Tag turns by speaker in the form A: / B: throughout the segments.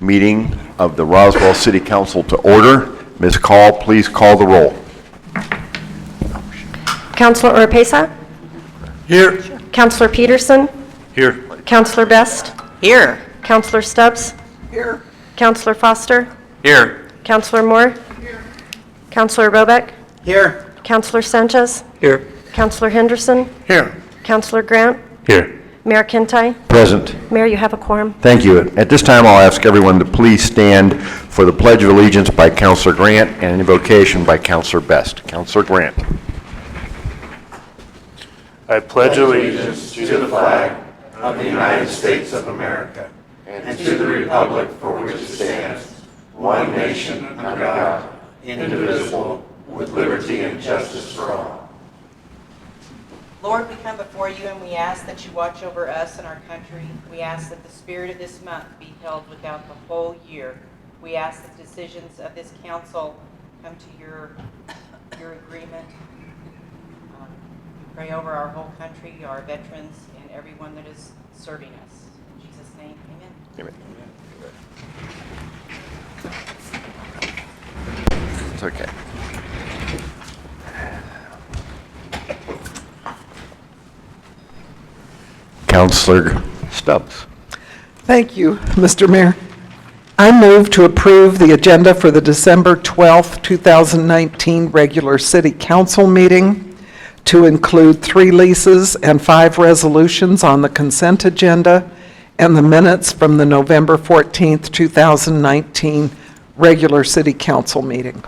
A: meeting of the Roswell City Council to order. Ms. Call, please call the roll.
B: Councilor Oropesa?
A: Here.
B: Councilor Peterson?
A: Here.
B: Councilor Best?
C: Here.
B: Councilor Stubbs?
C: Here.
B: Councilor Foster?
A: Here.
B: Councilor Moore? Here. Councilor Robeck?
C: Here.
B: Councilor Sanchez?
C: Here.
B: Councilor Henderson?
A: Here.
B: Councilor Grant?
A: Here.
B: Mayor Kintai?
A: Present.
B: Mayor, you have a quorum.
A: Thank you. At this time, I'll ask everyone to please stand for the Pledge of Allegiance by Councilor Grant and invocation by Councilor Best. Councilor Grant.
D: I pledge allegiance to the flag of the United States of America and to the republic for which it stands, one nation under God, indivisible, with liberty and justice for all.
C: Lord, we come before you and we ask that you watch over us and our country. We ask that the spirit of this month be held without the whole year. We ask that decisions of this council come to your agreement. We pray over our whole country, our veterans, and everyone that is serving us. In Jesus' name, amen.
A: Amen. It's okay. Councilor Stubbs.
E: Thank you, Mr. Mayor. I move to approve the agenda for the December 12th, 2019 regular city council meeting to include 3 leases and 5 resolutions on the consent agenda and the minutes from the November 14th, 2019 regular city council meeting.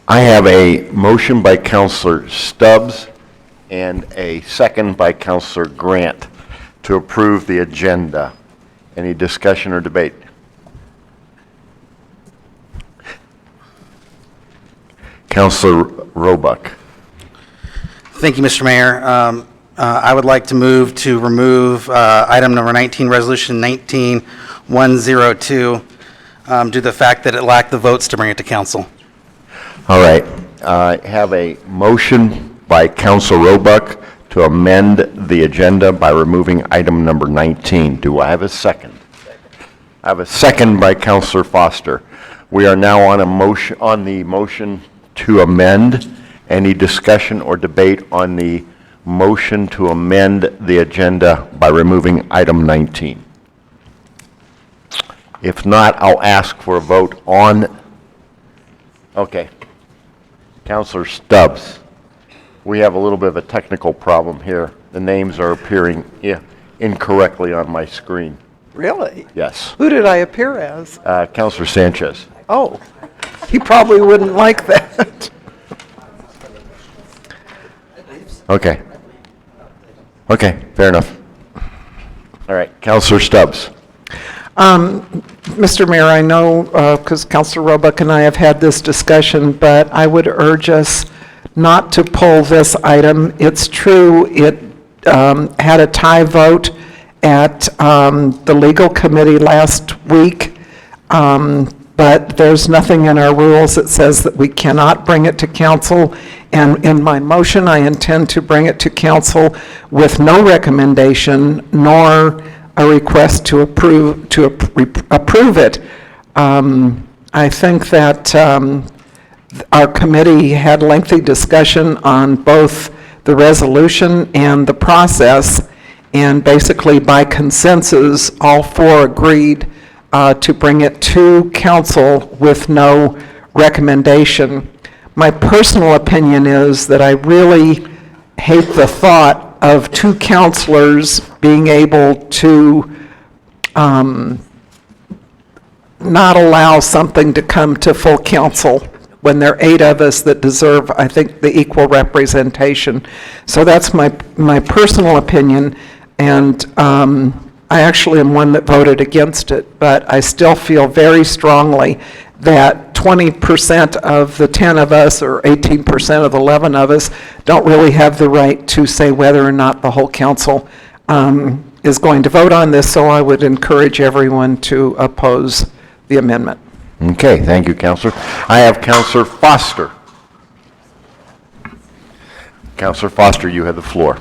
A: I have a motion by Councilor Stubbs and a second by Councilor Grant to approve the agenda. Any discussion or debate? Councilor Roebuck.
F: Thank you, Mr. Mayor. I would like to move to remove item number 19, Resolution 19102, due to the fact that it lacked the votes to bring it to council.
A: All right. I have a motion by Councilor Roebuck to amend the agenda by removing item number 19. Do I have a second? I have a second by Councilor Foster. We are now on the motion to amend. Any discussion or debate on the motion to amend the agenda by removing item 19? If not, I'll ask for a vote on. Okay. Councilor Stubbs. We have a little bit of a technical problem here. The names are appearing incorrectly on my screen.
E: Really?
A: Yes.
E: Who did I appear as?
A: Councilor Sanchez.
E: Oh, he probably wouldn't like that.
A: Okay. Okay, fair enough. All right, Councilor Stubbs.
E: Mr. Mayor, I know because Councilor Roebuck and I have had this discussion, but I would urge us not to pull this item. It's true, it had a tie vote at the legal committee last week, but there's nothing in our rules that says that we cannot bring it to council. And in my motion, I intend to bring it to council with no recommendation nor a request to approve it. I think that our committee had lengthy discussion on both the resolution and the process, and basically by consensus, all 4 agreed to bring it to council with no recommendation. My personal opinion is that I really hate the thought of 2 councilors being able to not allow something to come to full council when there are 8 of us that deserve, I think, the equal representation. So that's my personal opinion, and I actually am one that voted against it, but I still feel very strongly that 20% of the 10 of us or 18% of the 11 of us don't really have the right to say whether or not the whole council is going to vote on this, so I would encourage everyone to oppose the amendment.
A: Okay, thank you, Councilor. I have Councilor Foster. Councilor Foster, you have the floor.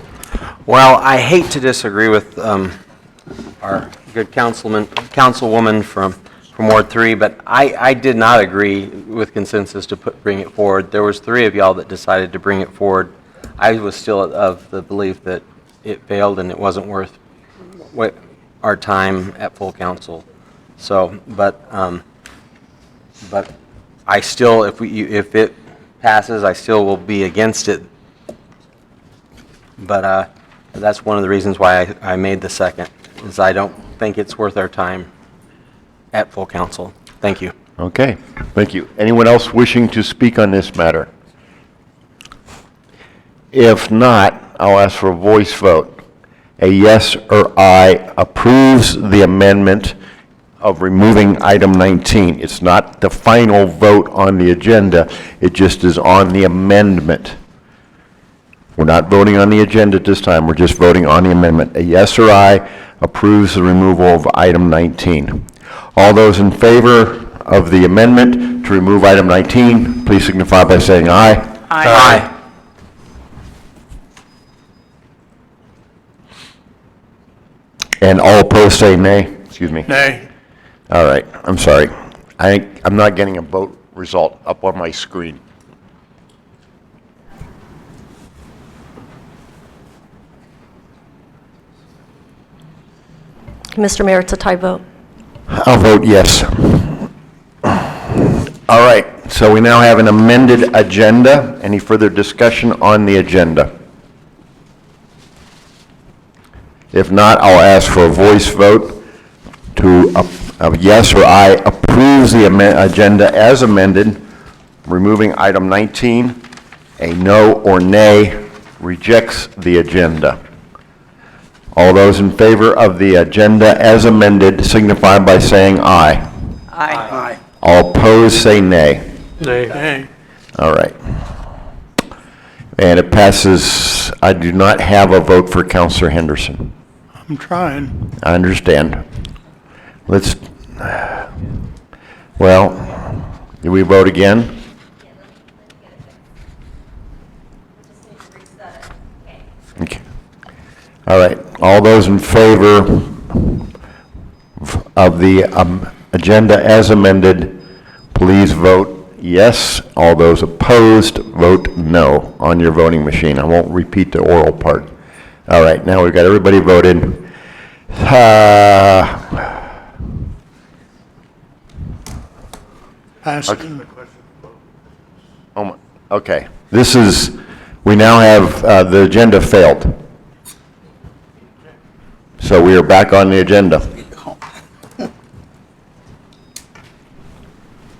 G: Well, I hate to disagree with our good councilwoman from Ward 3, but I did not agree with consensus to bring it forward. There was 3 of y'all that decided to bring it forward. I was still of the belief that it failed and it wasn't worth our time at full council. So, but I still, if it passes, I still will be against it. But that's one of the reasons why I made the second, is I don't think it's worth our time at full council. Thank you.
A: Okay, thank you. Anyone else wishing to speak on this matter? If not, I'll ask for a voice vote. A yes or aye approves the amendment of removing item 19. It's not the final vote on the agenda, it just is on the amendment. We're not voting on the agenda at this time, we're just voting on the amendment. A yes or aye approves the removal of item 19. All those in favor of the amendment to remove item 19, please signify by saying aye.
G: Aye.
A: And all opposed say nay. Excuse me.
D: Nay.
A: All right, I'm sorry. I'm not getting a vote result up on my screen.
B: Mr. Mayor, it's a tie vote.
A: I'll vote yes. All right, so we now have an amended agenda. Any further discussion on the agenda? If not, I'll ask for a voice vote to, of yes or aye, approves the agenda as amended, removing item 19. A no or nay rejects the agenda. All those in favor of the agenda as amended signify by saying aye.
F: Aye.
A: All opposed say nay.
D: Nay.
A: All right. And it passes. I do not have a vote for Councilor Henderson.
D: I'm trying.
A: I understand. Let's, well, do we vote again? Okay. All right. All those in favor of the agenda as amended, please vote yes. All those opposed, vote no on your voting machine. I won't repeat the oral part. All right, now we've got everybody voted. Okay, this is, we now have, the agenda failed. So we are back on the agenda.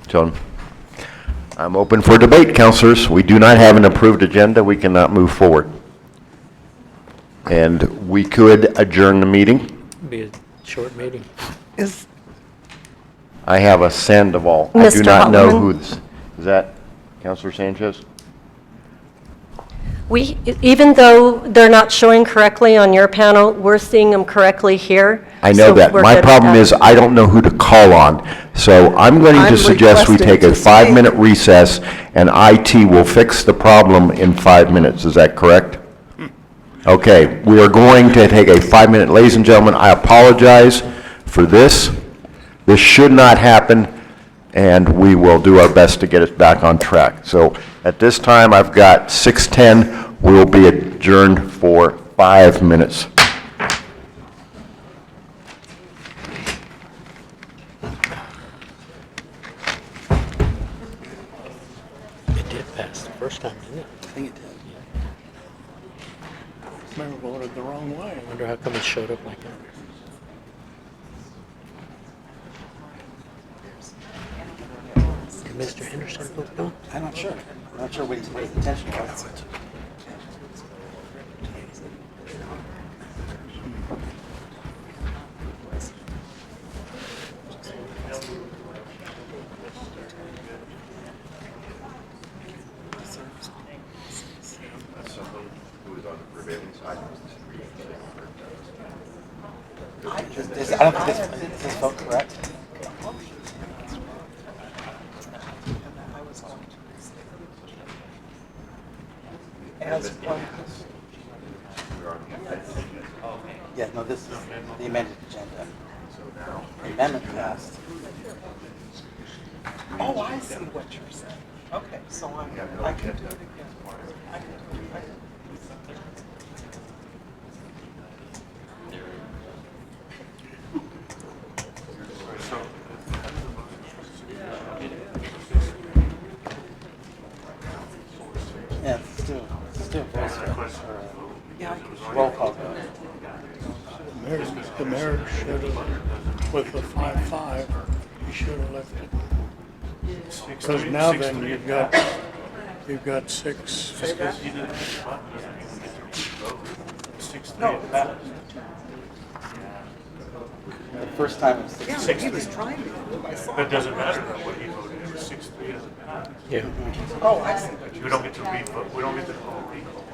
A: So I'm open for debate, councilors. We do not have an approved agenda. We cannot move forward. And we could adjourn the meeting.
H: Be a short meeting.
E: Is,
A: I have a Sandoval. I do
B: Mr.
A: not know
B: Hoffman?
A: who this, is that Councilor Sanchez?
B: Even though they're not showing correctly on your panel, we're seeing them correctly here.
A: I know
B: so
A: that.
B: we're
A: My
B: good with
A: problem
B: that.
A: is I don't know who to call on. So I'm going to
E: I'm
A: suggest we
E: requesting
A: take a
E: to speak.
A: 5-minute recess and IT will fix the problem in 5 minutes. Is that correct? Okay, we are going to take a 5-minute, ladies and gentlemen, I apologize for this. This should not happen, and we will do our best to get it back on track. So at this time, I've got 6:10. We will be adjourned for 5 minutes.
H: It did pass the first time, didn't it?
F: I think it did.
D: Remember, voted the wrong way.
H: I wonder how come it showed up like that. Did Mr. Henderson vote no?
F: I'm not sure. I'm not sure what his intention was. I don't think this vote correct. Yeah, no, this is the amended agenda.
E: Oh, I see what you're saying. Okay, so I can do it again. I can do it again.
F: Yeah, let's do a voice vote.
E: Yeah, I can.
F: Roll call.
I: The mayor should have, with the 5-5, he should have left it. Because now then you've got six.
E: No,
F: The first time it was
E: yeah,
F: six.
E: he was trying to do my song.
D: That doesn't matter though, what he voted, it was 6-3 doesn't matter.
H: Yeah.
E: Oh, I see.
D: We don't get to re-vote, we don't get to call a recall.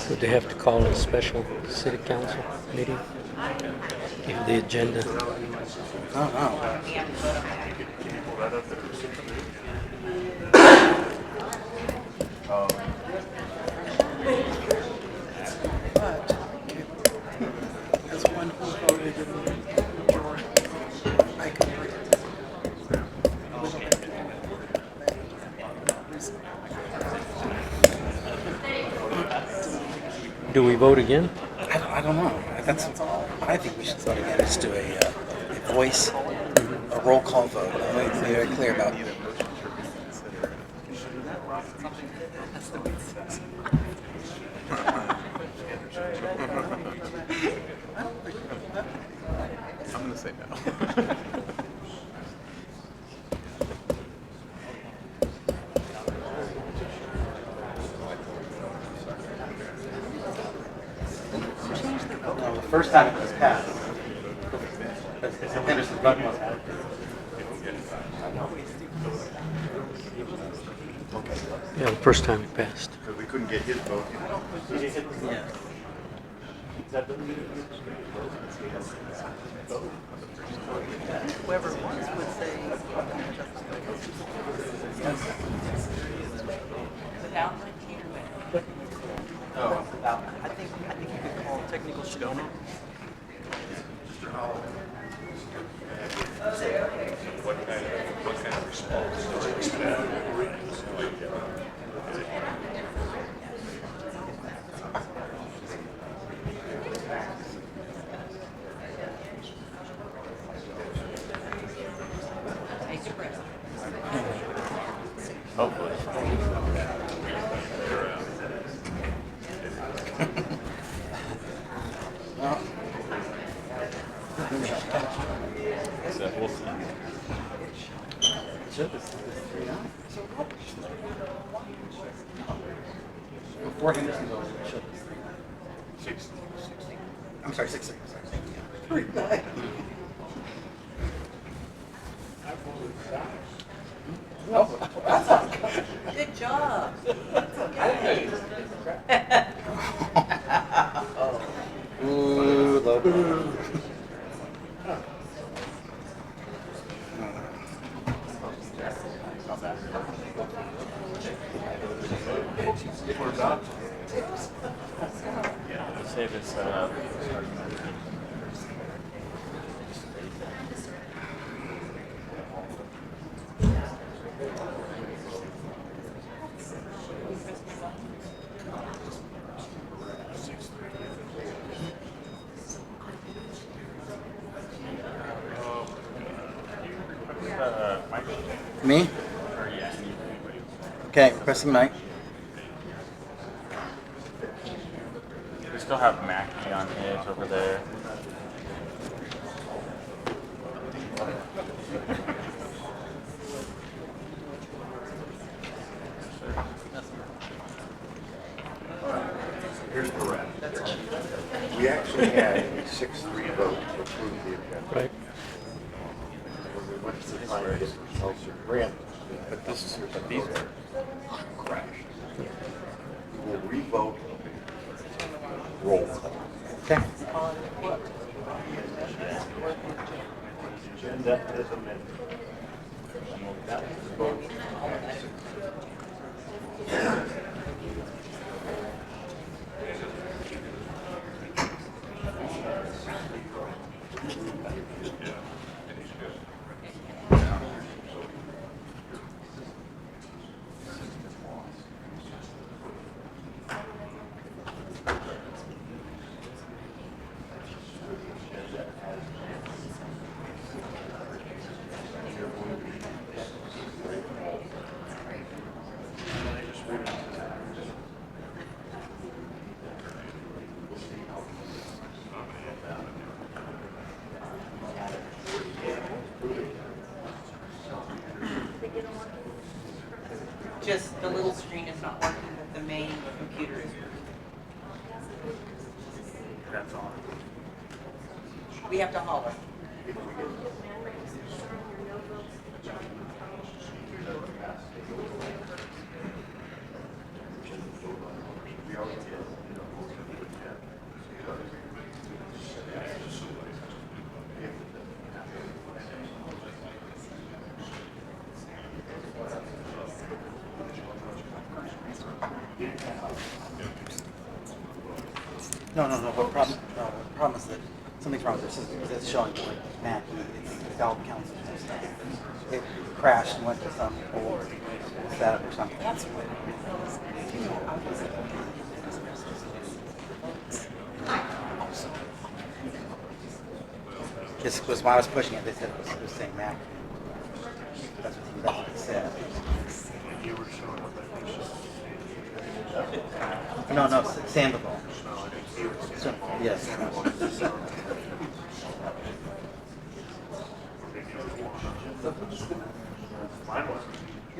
H: Would they have to call a special city council meeting? Give the agenda.
F: Oh, no.
E: But, as one who voted in the majority, I can read it.
H: Do we vote again?
F: I don't know. I think we should vote again. Just do a voice, a roll call vote. Be very clear about it.
J: I'm gonna say no.
F: No, the first time it was passed. Henderson's button was added.
H: Yeah, the first time it passed.
J: Because we couldn't get his vote.
F: Yeah.
E: Whoever it was would say. Without my teacher. I think you could call technical showman.
J: So we'll see.
F: Before Henderson voted, it showed us 3. I'm sorry, 6-3. Sorry.
C: Good job.
F: Ooh, low blow.
J: Save this.
F: Me? Okay, pressing mic.
J: We still have Mackie on edge over there.
A: Here's the wrap. We actually had a 6-3 vote to approve the agenda.
H: Right.
A: When we went to try and get results or grant, but these crashed. We will re-vote, roll call.
F: Okay.
A: Agenda as amended. That was the vote.
C: Just the little screen is not working, but the main computer is working.
J: That's on.
C: We have to holler.
F: No, but the problem is that something's wrong with their system, because it's showing like Mac, it's all counts and stuff. It crashed and went to some old setup or something. This was when I was pushing it, they said it was saying Mac. That's what it said. No, Sandoval. Yes.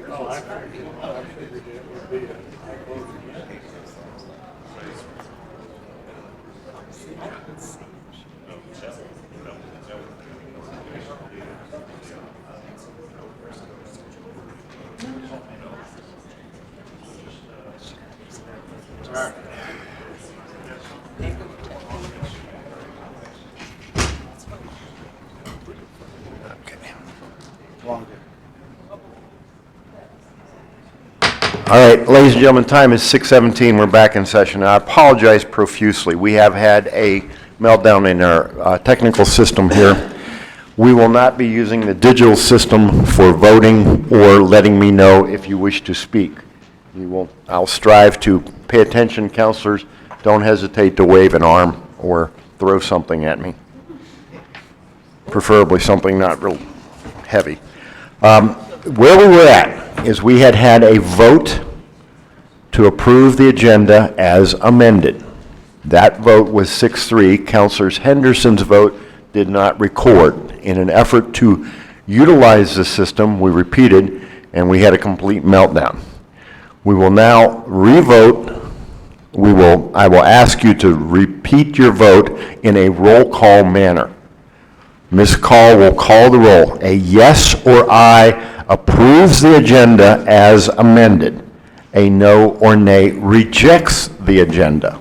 I: Oh, I figured it would be a
F: Longer.
A: All right, ladies and gentlemen, time is 6:17. We're back in session. I apologize profusely. We have had a meltdown in our technical system here. We will not be using the digital system for voting or letting me know if you wish to speak. I'll strive to pay attention, counselors. Don't hesitate to wave an arm or throw something at me. Preferably something not real heavy. Where we were at is we had a vote to approve the agenda as amended. That vote was 6-3. Councilor Henderson's vote did not record. In an effort to utilize the system, we repeated, and we had a complete meltdown. We will now re-vote. I will ask you to repeat your vote in a roll call manner. Ms. Call will call the roll. A yes or aye approves the agenda as amended. A no or nay rejects the agenda.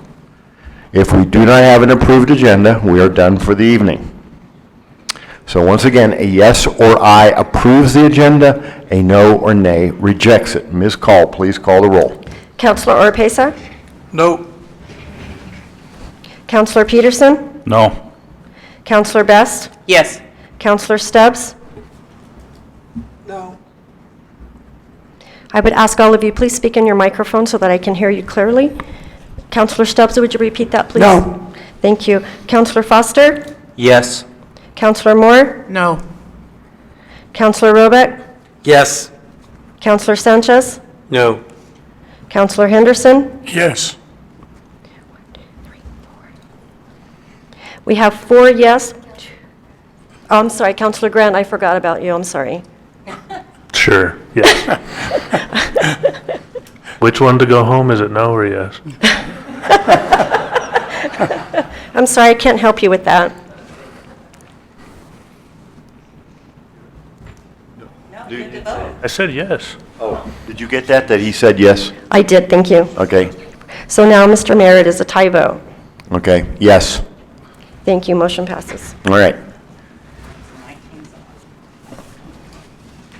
A: If we do not have an approved agenda, we are done for the evening. So once again, a yes or aye approves the agenda. A no or nay rejects it. Ms. Call, please call the roll.
B: Counselor Oropesa?
I: No.
B: Counselor Peterson?
J: No.
B: Counselor Best?
C: Yes.
B: Counselor Stubbs?
F: No.
B: I would ask all of you, please speak in your microphone so that I can hear you clearly. Counselor Stubbs, would you repeat that, please?
E: No.
B: Thank you. Counselor Foster?
G: Yes.
B: Counselor Moore?
C: No.
B: Counselor Robeck?
G: Yes.
B: Counselor Sanchez?
H: No.
B: Counselor Henderson?
I: Yes.
B: We have 4 yes. Oh, I'm sorry, Counselor Grant, I forgot about you, I'm sorry.
K: Sure, yes. Which one to go home? Is it no or yes?
B: I'm sorry, I can't help you with that.
K: I said yes.
A: Oh, did you get that he said yes?
B: I did, thank you.
A: Okay,
B: So now, Mr. Mayor, it is a tie vote.
A: okay, yes.
B: Thank you, motion passes.
A: All right.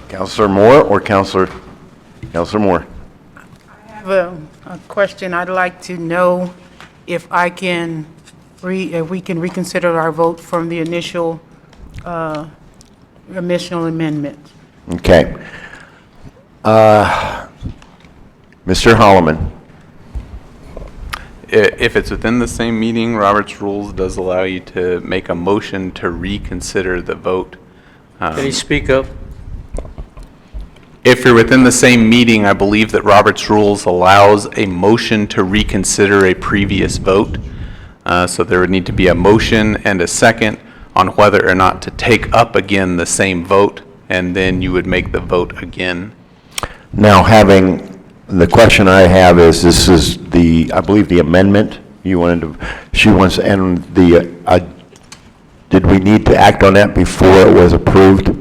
A: Counselor Moore or Counselor Moore?
L: I have a question. I'd like to know if I can, if we can reconsider our vote from the initial amendment.
A: Okay. Mr. Holloman.
J: If it's within the same meeting, Robert's rules does allow you to make a motion to reconsider the vote.
H: Can you speak up?
J: If you're within the same meeting, I believe that Robert's rules allows a motion to reconsider a previous vote. So there would need to be a motion and a second on whether or not to take up again the same vote, and then you would make the vote again.
A: Now, having the question I have is, this is I believe the amendment you wanted to, she wants, and did we need to act on that before it was approved?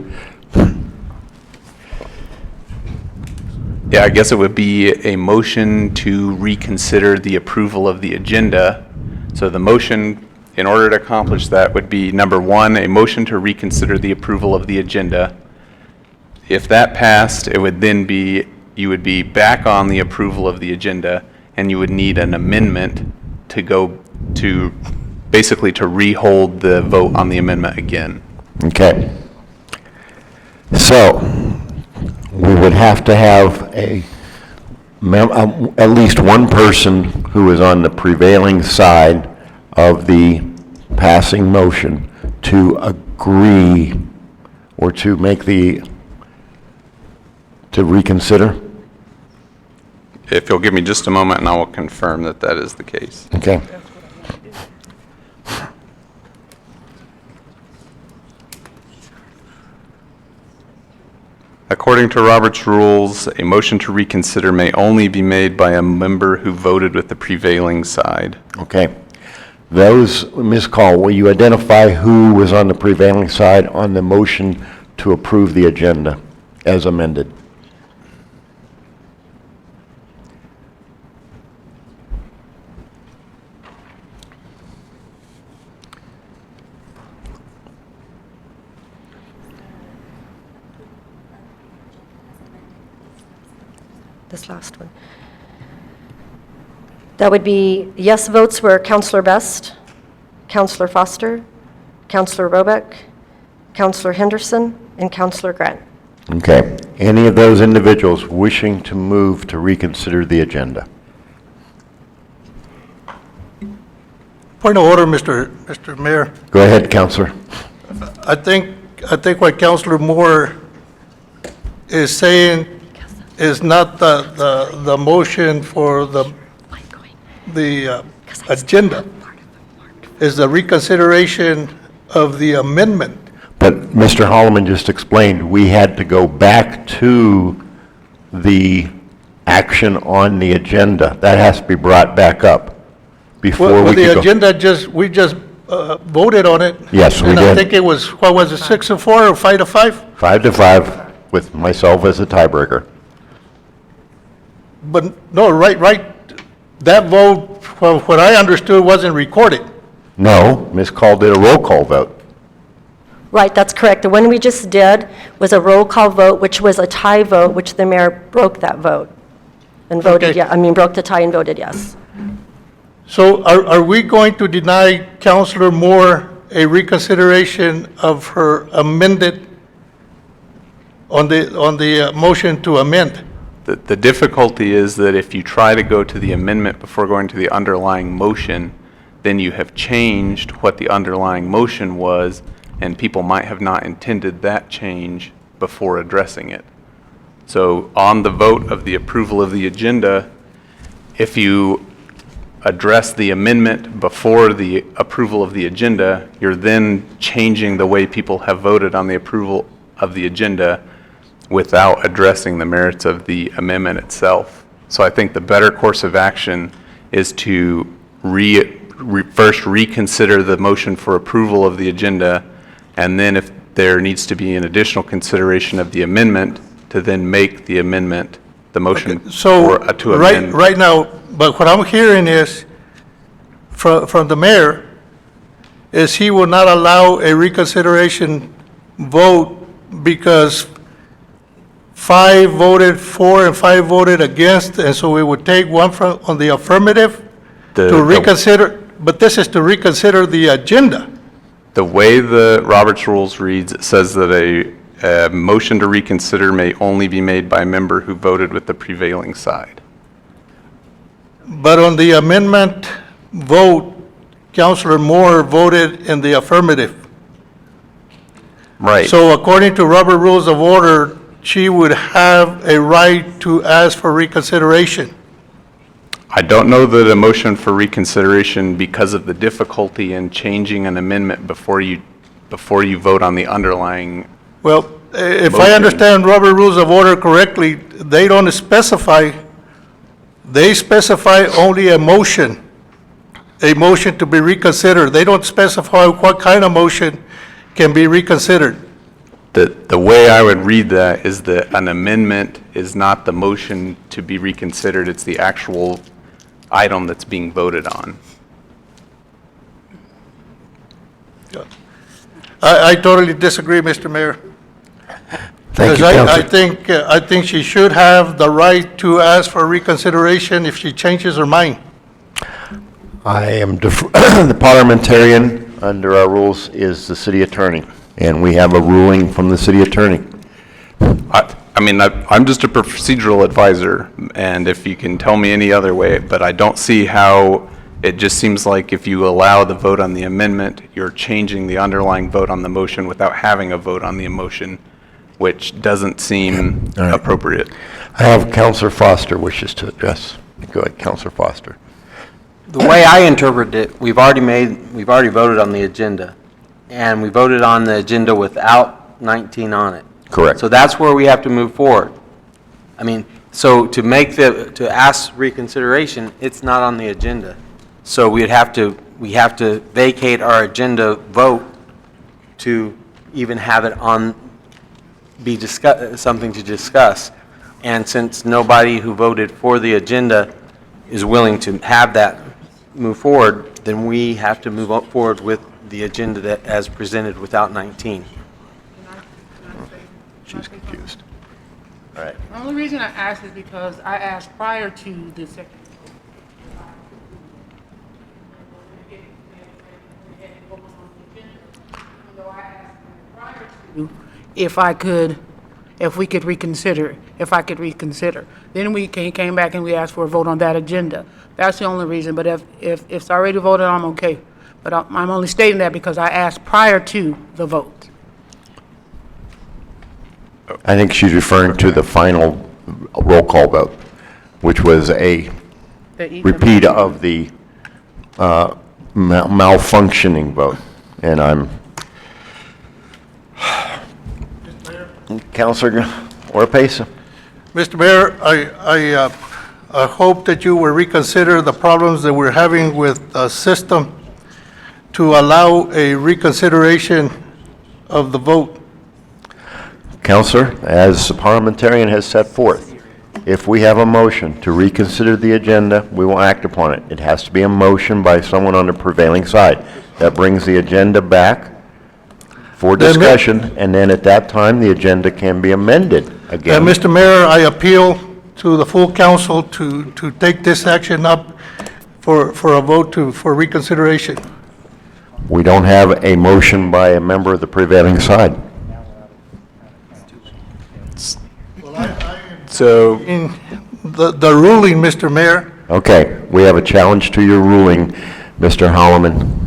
J: Yeah, I guess it would be a motion to reconsider the approval of the agenda. So the motion, in order to accomplish that, would be, number one, a motion to reconsider the approval of the agenda. If that passed, it would then be, you would be back on the approval of the agenda, and you would need an amendment to go to, basically to rehold the vote on the amendment again.
A: Okay. So, we would have to have at least one person who is on the prevailing side of the passing motion to agree or to make to reconsider?
J: If you'll give me just a moment, and I will confirm that that is the case.
A: Okay.
J: According to Robert's rules, a motion to reconsider may only be made by a member who voted with the prevailing side.
A: Okay. Ms. Call, will you identify who was on the prevailing side on the motion to approve the agenda as amended?
B: This last one. That would be, yes votes were Counselor Best, Counselor Foster, Counselor Roebuck, Counselor Henderson, and Counselor Grant.
A: Okay. Any of those individuals wishing to move to reconsider the agenda?
I: Point of order, Mr. Mayor.
A: Go ahead, Counselor.
I: I think what Councilor Moore is saying is not the motion for the agenda, is the reconsideration of the amendment.
A: But Mr. Holloman just explained, we had to go back to the action on the agenda. That has to be brought back up before
I: Well,
A: we
I: the
A: could go.
I: agenda we just voted on it.
A: Yes, we
I: And I
A: did.
I: think it was, what was it, 6-4 or 5-5?
A: 5-5 with myself as a tiebreaker.
I: But, no, right, that vote, from what I understood, wasn't recorded.
A: No, Ms. Call did a roll call vote.
B: Right, that's correct. The one we just did was a roll call vote, which was a tie vote, which the mayor broke that vote and voted,
I: Okay.
B: broke the tie and voted yes.
I: So are we going to deny Councilor Moore a reconsideration of her amended on the motion to amend?
J: The difficulty is that if you try to go to the amendment before going to the underlying motion, then you have changed what the underlying motion was, and people might have not intended that change before addressing it. So on the vote of the approval of the agenda, if you address the amendment before the approval of the agenda, you're then changing the way people have voted on the approval of the agenda without addressing the merits of the amendment itself. So I think the better course of action is to first reconsider the motion for approval of the agenda, and then if there needs to be an additional consideration of the amendment, to then make the amendment, the motion to amend.
I: Right now, but what I'm hearing is, from the mayor, is he will not allow a reconsideration vote because 5 voted for and 5 voted against, and so we would take one on the affirmative to reconsider, but this is to reconsider the agenda.
J: The way the Roberts Rules reads, it says that a motion to reconsider may only be made by a member who voted with the prevailing side.
I: But on the amendment vote, Councilor Moore voted in the affirmative.
J: Right.
I: So according to Robert Rules of Order, she would have a right to ask for reconsideration.
J: I don't know that a motion for reconsideration, because of the difficulty in changing an amendment before you vote on the underlying.
I: Well, if I
J: Motion.
I: understand Robert Rules of Order correctly, they don't specify they specify only a motion to be reconsidered. They don't specify what kind of motion can be reconsidered.
J: The way I would read that is that an amendment is not the motion to be reconsidered, it's the actual item that's being voted on.
I: I totally disagree, Mr. Mayor.
A: Thank you,
I: Because
A: Counselor.
I: I think she should have the right to ask for reconsideration if she changes her mind.
A: I am, the parliamentarian under our rules is the city attorney, and we have a ruling from the city attorney.
J: I mean, I'm just a procedural advisor, and if you can tell me any other way, but I don't see how, it just seems like if you allow the vote on the amendment, you're changing the underlying vote on the motion without having a vote on the motion, which doesn't seem
A: All right.
J: appropriate.
A: I have Counselor Foster wishes to address. Go ahead, Counselor Foster.
G: The way I interpret it, we've already voted on the agenda, and we voted on the agenda without 19 on it.
A: Correct.
G: So that's where we have to move forward. I mean, so to ask reconsideration, it's not on the agenda. So we have to vacate our agenda vote to even have it on, something to discuss. And since nobody who voted for the agenda is willing to have that move forward, then we have to move forward with the agenda that as presented without 19.
A: She's confused. All right.
L: The only reason I asked is because I asked prior to the second. If we could reconsider. Then we came back and we asked for a vote on that agenda. That's the only reason, but if it's already voted, I'm okay. But I'm only stating that because I asked prior to the vote.
A: I think she's referring to the final roll call vote, which was a repeat of the malfunctioning vote. And I'm, Counselor Oropesa.
I: Mr. Mayor, I hope that you will reconsider the problems that we're having with the system to allow a reconsideration of the vote.
A: Counselor, as the parliamentarian has set forth, if we have a motion to reconsider the agenda, we will act upon it. It has to be a motion by someone on the prevailing side. That brings the agenda back for discussion, and then at that time, the agenda can be amended again.
I: Mr. Mayor, I appeal to the full council to take this action up for a vote for reconsideration.
A: We don't have a motion by a member of the prevailing side.
J: So,
I: In the ruling, Mr. Mayor,
A: Okay, we have a challenge to your ruling, Mr. Holloman.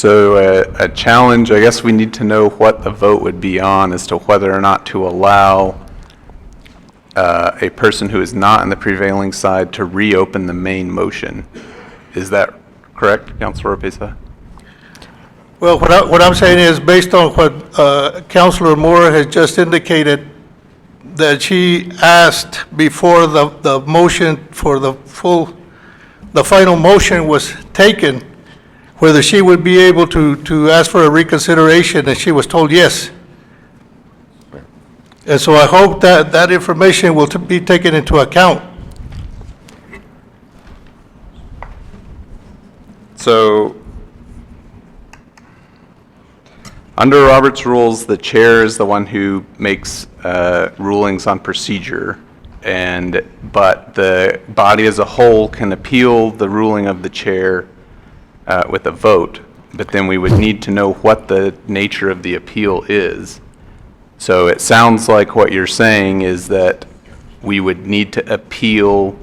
J: a challenge, I guess we need to know what the vote would be on as to whether or not to allow a person who is not in the prevailing side to reopen the main motion. Is that correct, Councilor Oropesa?
I: well, what I'm saying is, based on what Councilor Moore has just indicated, that she asked before the motion for the final motion was taken, whether she would be able to ask for a reconsideration, and she was told yes. And so I hope that information will be taken into account.
J: So, under Robert's rules, the chair is the one who makes rulings on procedure, but the body as a whole can appeal the ruling of the chair with a vote, but then we would need to know what the nature of the appeal is. So it sounds like what you're saying is that we would need to appeal,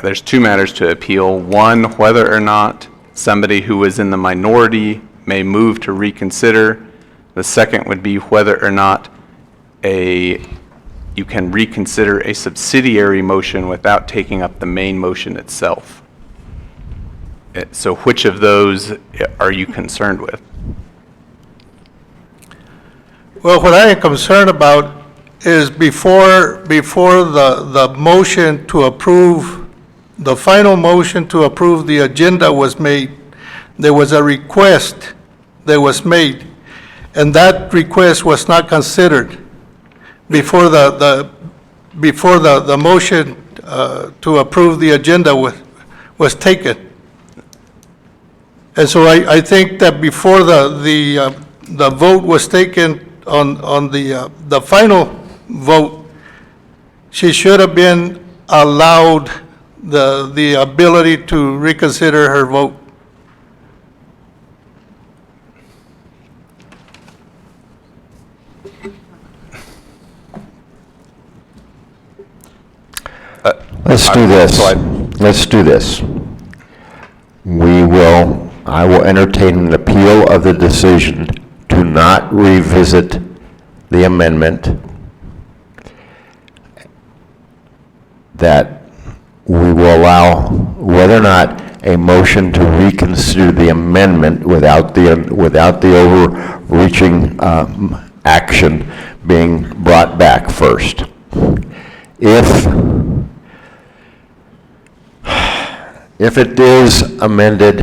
J: there's two matters to appeal. One, whether or not somebody who is in the minority may move to reconsider. The second would be whether or not you can reconsider a subsidiary motion without taking up the main motion itself. So which of those are you concerned with?
I: Well, what I am concerned about is before the motion to approve, the final motion to approve the agenda was made, there was a request that was made, and that request was not considered before before the motion to approve the agenda was taken. And so I think that before the vote was taken on the final vote, she should have been allowed the ability to reconsider her vote.
A: Let's do this. Let's do this. I will entertain an appeal of the decision to not revisit the amendment, that we will allow whether or not a motion to reconsider the amendment without the overreaching action being brought back first. If it is amended,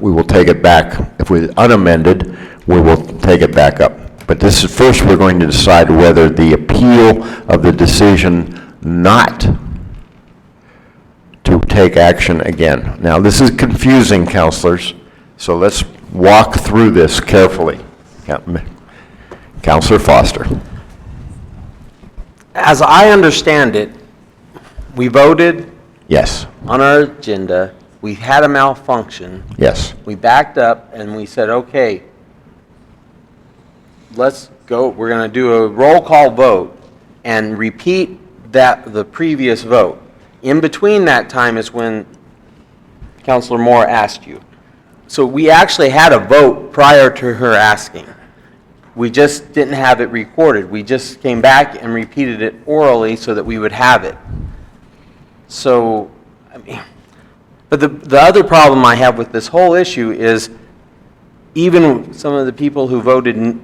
A: we will take it back. If it's unamended, we will take it back up. But this is, first we're going to decide whether the appeal of the decision not to take action again. Now, this is confusing, counselors, so let's walk through this carefully. Counselor Foster.
G: As I understand it, we voted
A: Yes.
G: on our agenda, we had a malfunction,
A: Yes.
G: we backed up, and we said, okay, let's go, we're going to do a roll call vote and repeat the previous vote. In between that time is when Counselor Moore asked you. So we actually had a vote prior to her asking. We just didn't have it recorded. We just came back and repeated it orally so that we would have it. So, I mean, but the other problem I have with this whole issue is even some of the people who voted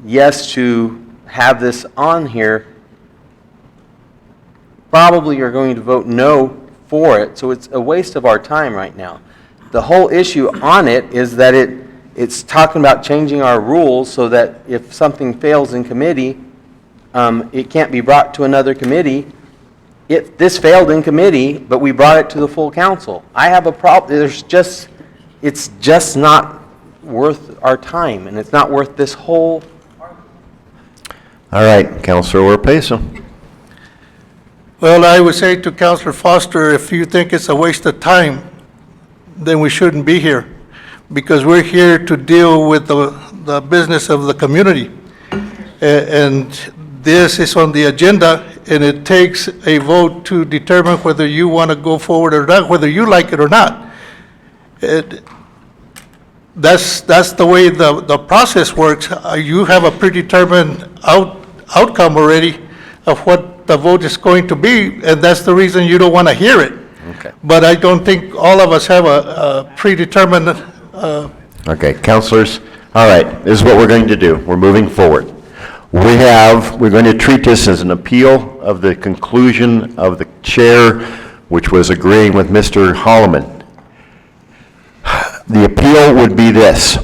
G: yes to have this on here probably are going to vote no for it, so it's a waste of our time right now. The whole issue on it is that it's talking about changing our rules so that if something fails in committee, it can't be brought to another committee. This failed in committee, but we brought it to the full council. I have a problem, it's just not worth our time, and it's not worth this whole.
A: All right, Counselor Orpesa.
I: Well, I would say to Counselor Foster, if you think it's a waste of time, then we shouldn't be here, because we're here to deal with the business of the community. And this is on the agenda, and it takes a vote to determine whether you want to go forward or not, whether you like it or not. That's the way the process works. You have a predetermined outcome already of what the vote is going to be, and that's the reason you don't want to hear it.
A: Okay.
I: But I don't think all of us have a predetermined.
A: Okay, counselors, all right, this is what we're going to do. We're moving forward. We're going to treat this as an appeal of the conclusion of the chair, which was agreeing with Mr. Holloman. The appeal would be this: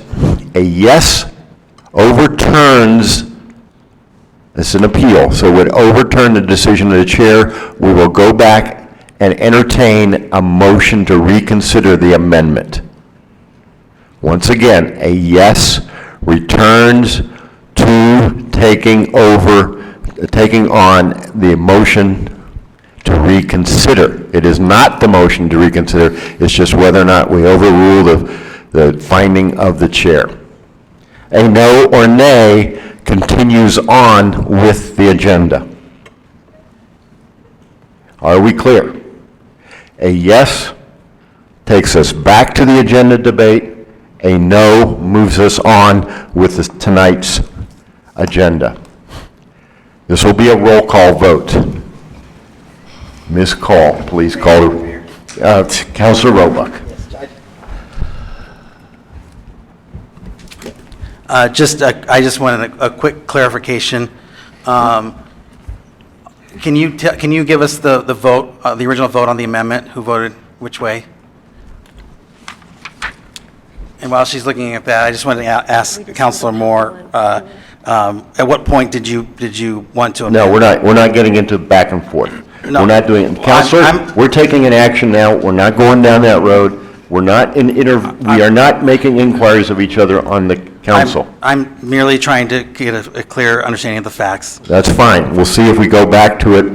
A: a yes overturns, this is an appeal, so it would overturn the decision of the chair. We will go back and entertain a motion to reconsider the amendment. Once again, a yes returns to taking on the motion to reconsider. It is not the motion to reconsider, it's just whether or not we overrule the finding of the chair. A no or nay continues on with the agenda. Are we clear? A yes takes us back to the agenda debate. A no moves us on with tonight's agenda. This will be a roll call vote. Ms. Call, please call. Councilor Roebuck.
F: I just wanted a quick clarification. Can you give us the vote, the original vote on the amendment? Who voted which way? And while she's looking at that, I just wanted to ask Counselor Moore, at what point did you want to amend?
A: No, we're not getting into back and forth.
F: No.
A: We're not doing it. Counselor, we're taking an action now. We're not going down that road. We're not we are not making inquiries of each other on the council.
F: I'm merely trying to get a clear understanding of the facts.
A: That's fine. We'll see if we go back to it,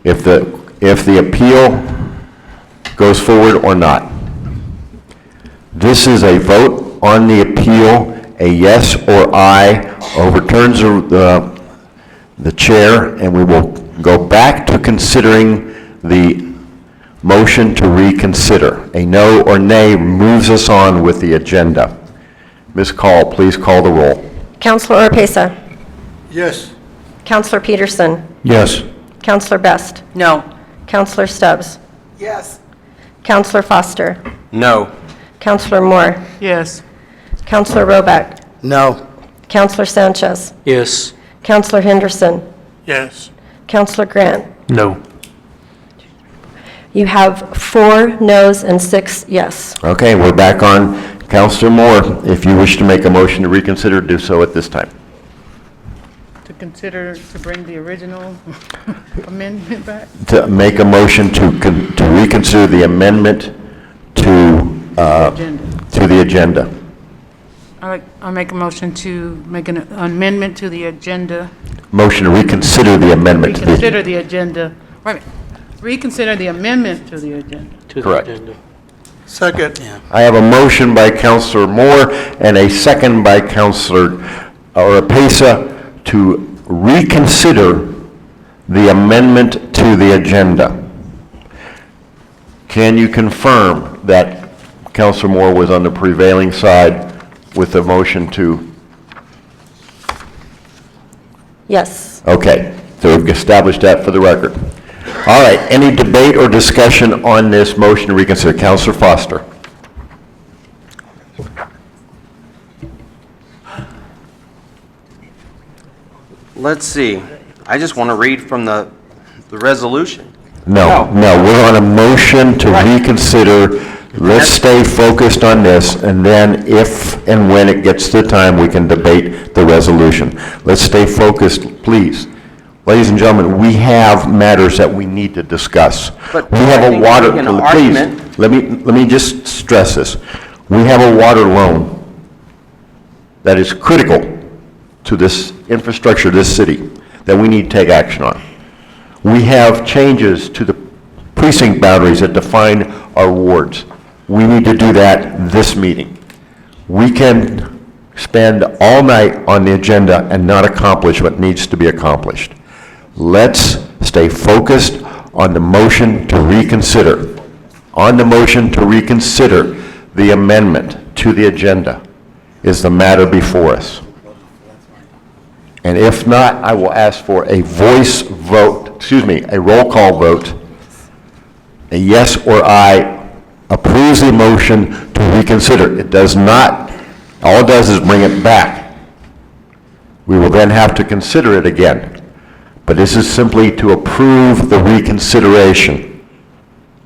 A: if the appeal goes forward or not. This is a vote on the appeal. A yes or aye overturns the chair, and we will go back to considering the motion to reconsider. A no or nay moves us on with the agenda. Ms. Call, please call the roll.
B: Counselor Orpesa.
I: Yes.
B: Counselor Peterson.
A: Yes.
B: Counselor Best.
L: No.
B: Counselor Stubbs.
F: Yes.
B: Counselor Foster.
G: No.
B: Counselor Moore.
L: Yes.
B: Counselor Roback.
F: No.
B: Counselor Sanchez.
H: Yes.
B: Counselor Henderson.
I: Yes.
B: Counselor Grant.
K: No.
B: You have 4 noes and 6 yes.
A: Okay, we're back on. Counselor Moore, if you wish to make a motion to reconsider, do so at this time.
L: To consider to bring the original amendment back?
A: To make a motion to reconsider the amendment to the agenda.
L: I'll make a motion to make an amendment to the agenda.
A: Motion to reconsider the amendment to the...
L: Reconsider the agenda. Wait a minute. Reconsider the amendment to the agenda.
H: To the
A: Correct.
H: agenda.
I: Second.
A: I have a motion by Counselor Moore and a second by Counselor Orpesa to reconsider the amendment to the agenda. Can you confirm that Counselor Moore was on the prevailing side with the motion to...
B: Yes.
A: Okay, so we've established that for the record. All right, any debate or discussion on this motion to reconsider? Counselor Foster.
G: Let's see. I just want to read from the resolution.
A: No, we're on a motion to reconsider. Let's stay focused on this, and then if and when it gets to the time, we can debate the resolution. Let's stay focused, please. Ladies and gentlemen, we have matters that we need to discuss.
G: But
A: We have
G: I
A: a
G: think
A: water,
G: making an
A: please,
G: argument-
A: let me just stress this. We have a water loan that is critical to this infrastructure, this city, that we need to take action on. We have changes to the precinct boundaries that define our wards. We need to do that this meeting. We can spend all night on the agenda and not accomplish what needs to be accomplished. Let's stay focused on the motion to reconsider. On the motion to reconsider the amendment to the agenda is the matter before us. And if not, I will ask for a voice vote, a roll call vote. A yes or aye approves the motion to reconsider. It does not, all it does is bring it back. We will then have to consider it again. But this is simply to approve the reconsideration.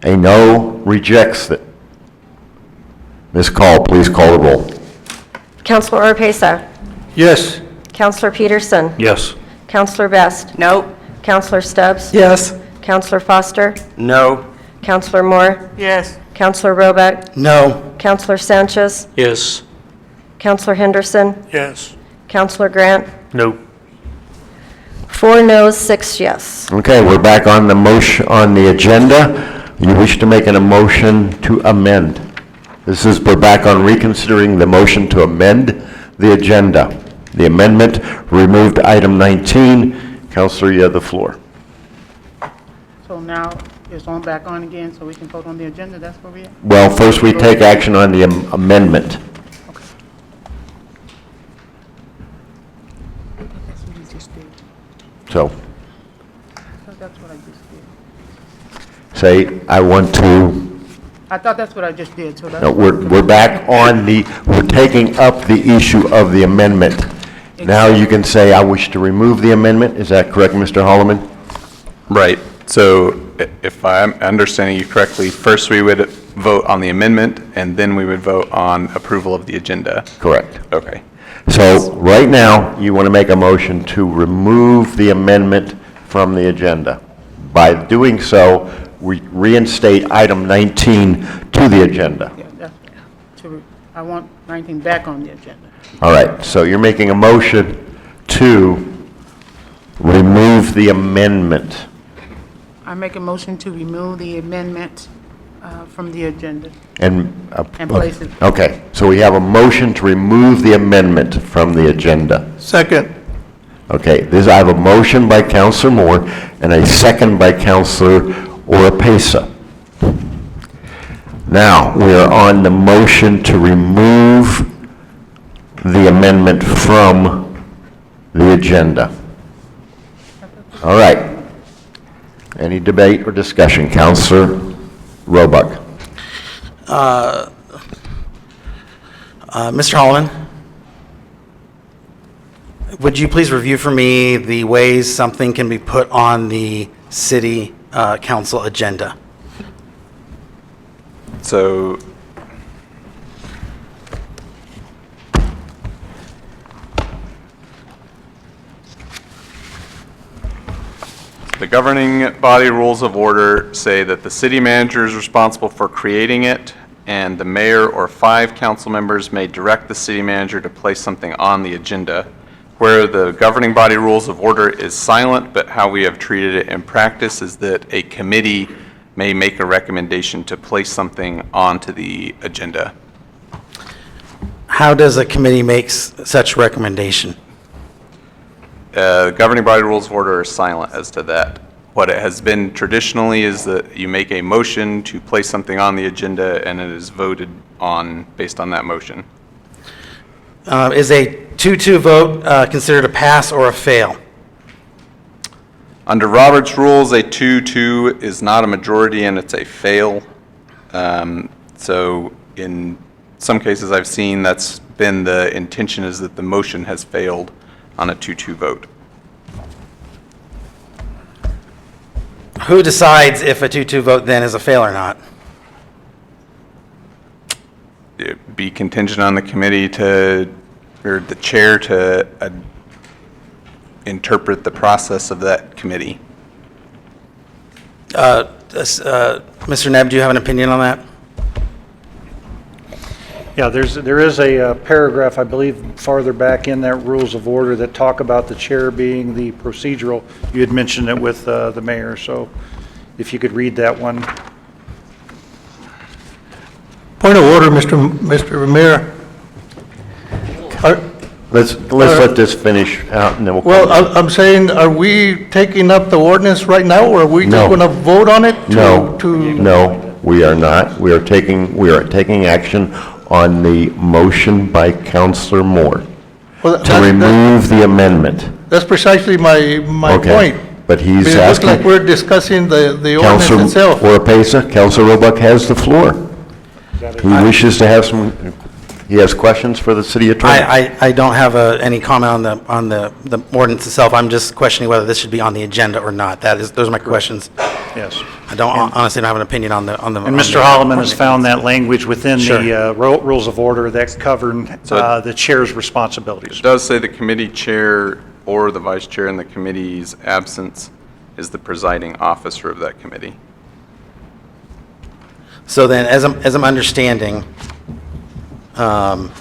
A: A no rejects it. Ms. Call, please call the roll.
B: Counselor Orpesa.
I: Yes.
B: Counselor Peterson.
K: Yes.
B: Counselor Best.
C: No.
B: Counselor Stubbs.
E: Yes.
B: Counselor Foster.
G: No.
B: Counselor Moore.
L: Yes.
B: Counselor Roback.
F: No.
B: Counselor Sanchez.
H: Yes.
B: Counselor Henderson.
I: Yes.
B: Counselor Grant.
K: No.
B: 4 noes, 6 yes.
A: Okay, we're back on the motion, on the agenda. You wish to make a motion to amend. We're back on reconsidering the motion to amend the agenda. The amendment removed item 19. Counselor, you have the floor.
L: So now it's on back on again, so we can vote on the agenda, that's where we at?
A: Well, first we take action on the amendment.
L: That's what we just did.
A: So,
L: That's what I just did.
A: say, I want to,
L: I thought that's what I just did, so that's.
A: No, we're back on we're taking up the issue of the amendment. Now you can say, I wish to remove the amendment. Is that correct, Mr. Holloman?
J: Right. So if I'm understanding you correctly, first we would vote on the amendment, and then we would vote on approval of the agenda.
A: Correct.
J: Okay.
A: So right now, you want to make a motion to remove the amendment from the agenda. By doing so, we reinstate item 19 to the agenda.
L: Yeah, I want 19 back on the agenda.
A: All right, so you're making a motion to remove the amendment.
L: I make a motion to remove the amendment from the agenda.
A: And
L: place it.
A: Okay, so we have a motion to remove the amendment from the agenda.
I: Second.
A: Okay, I have a motion by Counselor Moore and a second by Counselor Oropesa. Now, we're on the motion to remove the amendment from the agenda. All right. Any debate or discussion? Counselor Roebuck.
F: Mr. Holloman, would you please review for me the ways something can be put on the city council agenda?
J: So the governing body rules of order say that the city manager is responsible for creating it, and the mayor or 5 council members may direct the city manager to place something on the agenda. Where the governing body rules of order is silent, but how we have treated it in practice is that a committee may make a recommendation to place something onto the agenda.
F: How does a committee make such recommendation?
J: Governing body rules of order are silent as to that. What it has been traditionally is that you make a motion to place something on the agenda and it is voted on based on that motion.
F: Is a 2-2 vote considered a pass or a fail?
J: Under Robert's rules, a 2-2 is not a majority and it's a fail. So in some cases I've seen that's been the intention, is that the motion has failed on a 2-2 vote.
F: Who decides if a 2-2 vote then is a fail or not?
J: It'd be contingent on the committee or the chair to interpret the process of that committee.
F: Mr. Nebb, do you have an opinion on that?
M: Yeah, there is a paragraph, I believe, farther back in that rules of order that talk about the chair being the procedural. You had mentioned it with the mayor, so if you could read that one.
I: Point of order, Mr. Mayor.
A: Let's let this finish out and then we'll.
I: Well, I'm saying, are we taking up the ordinance right now, or are we
A: No.
I: just going to vote on it?
A: No, we are not. We are taking action on the motion by Counselor Moore
I: Well,
A: to remove the amendment.
I: That's precisely my
A: Okay,
I: point.
A: but he's
I: It looks
A: asking.
I: like we're discussing the ordinance
A: Counselor
I: itself.
A: Oropesa, Counselor Roebuck has the floor. He wishes to have he has questions for the city attorney.
F: I don't have any comment on the ordinance itself. I'm just questioning whether this should be on the agenda or not. Those are my questions.
M: Yes.
F: I honestly don't have an opinion on the.
M: And Mr. Holloman has found that language within
F: Sure.
M: the rules of order that govern the chair's responsibilities.
J: It does say the committee chair or the vice chair in the committee's absence is the presiding officer of that committee.
F: So then, as I'm understanding, and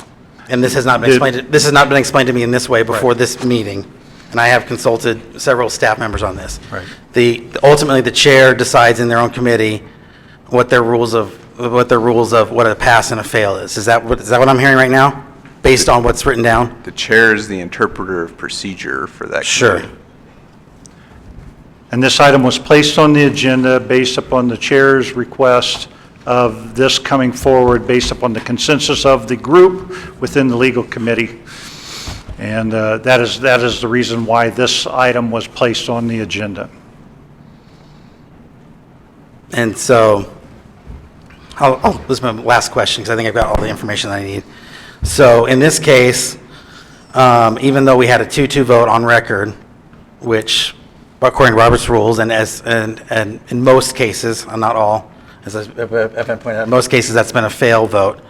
F: this has not been explained to me in this way before this meeting, and I have consulted several staff members on this.
M: Right.
F: Ultimately, the chair decides in their own committee what their rules of what a pass and a fail is. Is that what I'm hearing right now, based on what's written down?
J: The chair is the interpreter of procedure for that committee.
F: Sure.
M: And this item was placed on the agenda based upon the chair's request of this coming forward based upon the consensus of the group within the legal committee. And that is the reason why this item was placed on the agenda.
F: And so, this is my last question, because I think I've got all the information that I need. So in this case, even though we had a 2-2 vote on record, which according to Robert's rules, and in most cases, not all, as I've been pointed out, in most cases that's been a fail vote.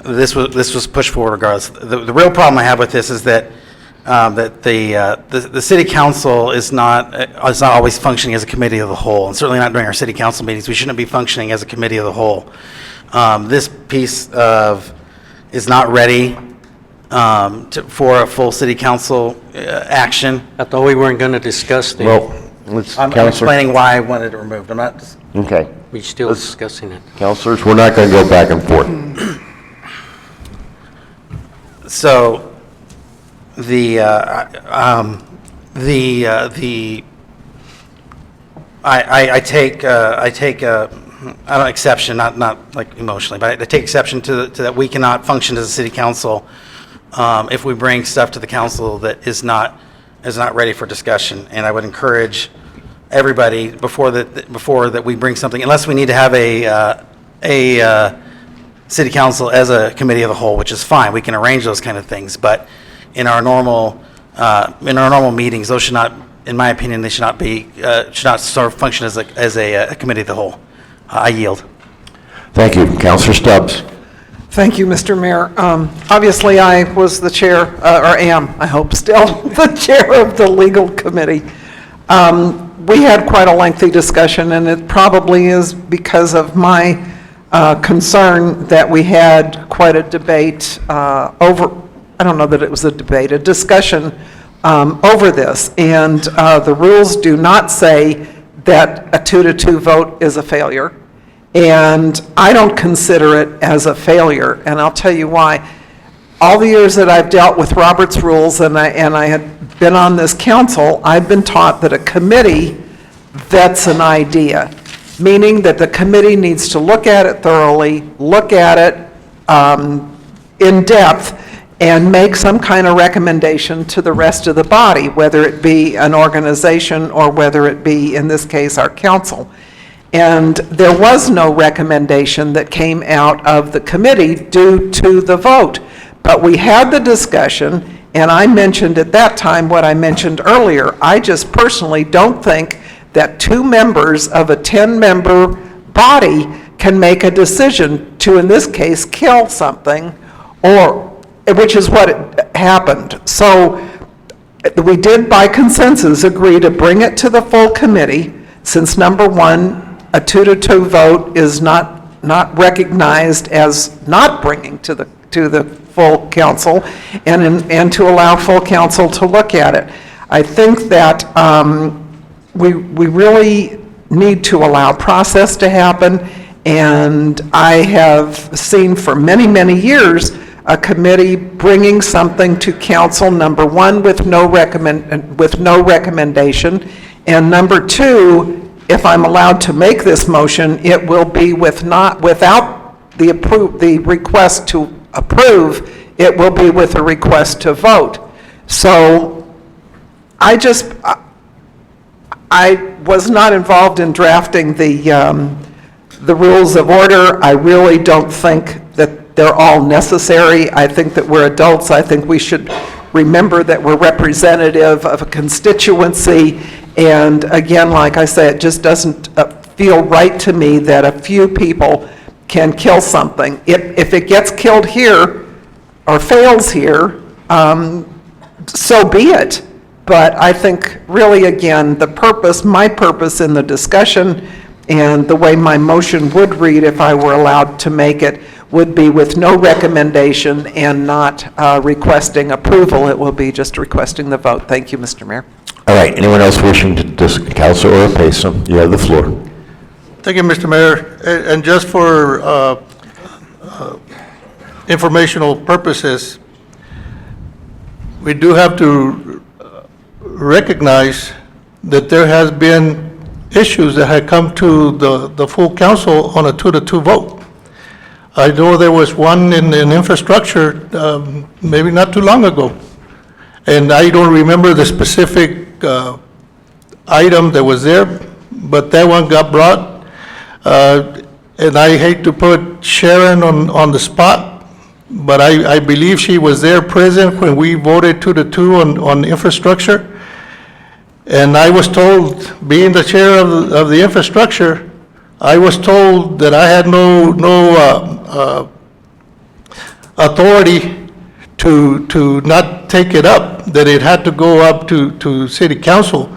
F: This was pushed forward regardless. The real problem I have with this is that the city council is not always functioning as a committee of the whole, and certainly not during our city council meetings. We shouldn't be functioning as a committee of the whole. This piece is not ready for a full city council action.
H: I thought we weren't going to discuss the,
A: Well, let's,
F: I'm
A: Counselor.
F: explaining why I wanted it removed. I'm not.
A: Okay.
H: we're still discussing it.
A: Counselors, we're not going to go back and forth.
F: So, I take I don't exception, not like emotionally, but I take exception to that we cannot function as a city council if we bring stuff to the council that is not ready for discussion. And I would encourage everybody before that we bring something, unless we need to have a city council as a committee of the whole, which is fine. We can arrange those kind of things, but in our normal meetings, those should not, in my opinion, they should not sort of function as a committee of the whole. I yield.
A: Thank you. Counselor Stubbs.
E: Thank you, Mr. Mayor. Obviously, I was the chair, or am, I hope still, the chair of the legal committee. We had quite a lengthy discussion, and it probably is because of my concern that we had quite a debate over, I don't know that it was a debate, a discussion over this. And the rules do not say that a 2-2 vote is a failure. And I don't consider it as a failure, and I'll tell you why. All the years that I've dealt with Robert's rules and I had been on this council, I've been taught that a committee vets an idea, meaning that the committee needs to look at it thoroughly, look at it in depth, and make some kind of recommendation to the rest of the body, whether it be an organization or whether it be, in this case, our council. And there was no recommendation that came out of the committee due to the vote. But we had the discussion, and I mentioned at that time what I mentioned earlier. I just personally don't think that 2 members of a 10-member body can make a decision to, in this case, kill something, which is what happened. So we did, by consensus, agree to bring it to the full committee, since number one, a 2-2 vote is not recognized as not bringing to the full council, and to allow full council to look at it. I think that we really need to allow process to happen, and I have seen for many, many years a committee bringing something to council, number one, with no recommendation, and number two, if I'm allowed to make this motion, it will be without the request to approve, it will be with a request to vote. So I was not involved in drafting the rules of order. I really don't think that they're all necessary. I think that we're adults. I think we should remember that we're representative of a constituency. And again, like I said, it just doesn't feel right to me that a few people can kill something. If it gets killed here or fails here, so be it. But I think really, again, my purpose in the discussion and the way my motion would read if I were allowed to make it would be with no recommendation and not requesting approval. It will be just requesting the vote. Thank you, Mr. Mayor.
A: All right, anyone else wishing to discuss? Councilor Payson, you have the floor.
I: Thank you, Mr. Mayor. And just for informational purposes, we do have to recognize that there has been issues that had come to the full council on a 2-2 vote. I know there was one in infrastructure maybe not too long ago, and I don't remember the specific item that was there, but that one got brought. and I hate to put Sharon on the spot, but I believe she was there present when we voted 2-2 on infrastructure. And I was told, being the chair of the infrastructure, I was told that I had no authority to not take it up, that it had to go up to city council.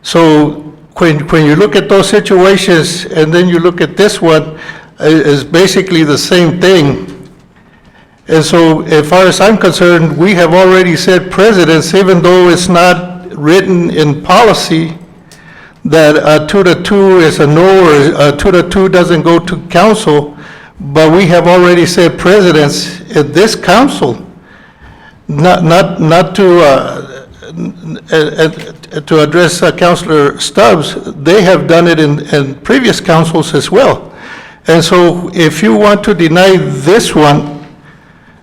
I: So when you look at those situations and then you look at this one, is basically the same thing. And so as far as I'm concerned, we have already set precedents, even though it's not written in policy, that a 2-2 is a no, or a 2-2 doesn't go to council, but we have already set precedents at this council, not to address Councilor Stubbs. They have done it in previous councils as well. And so if you want to deny this one,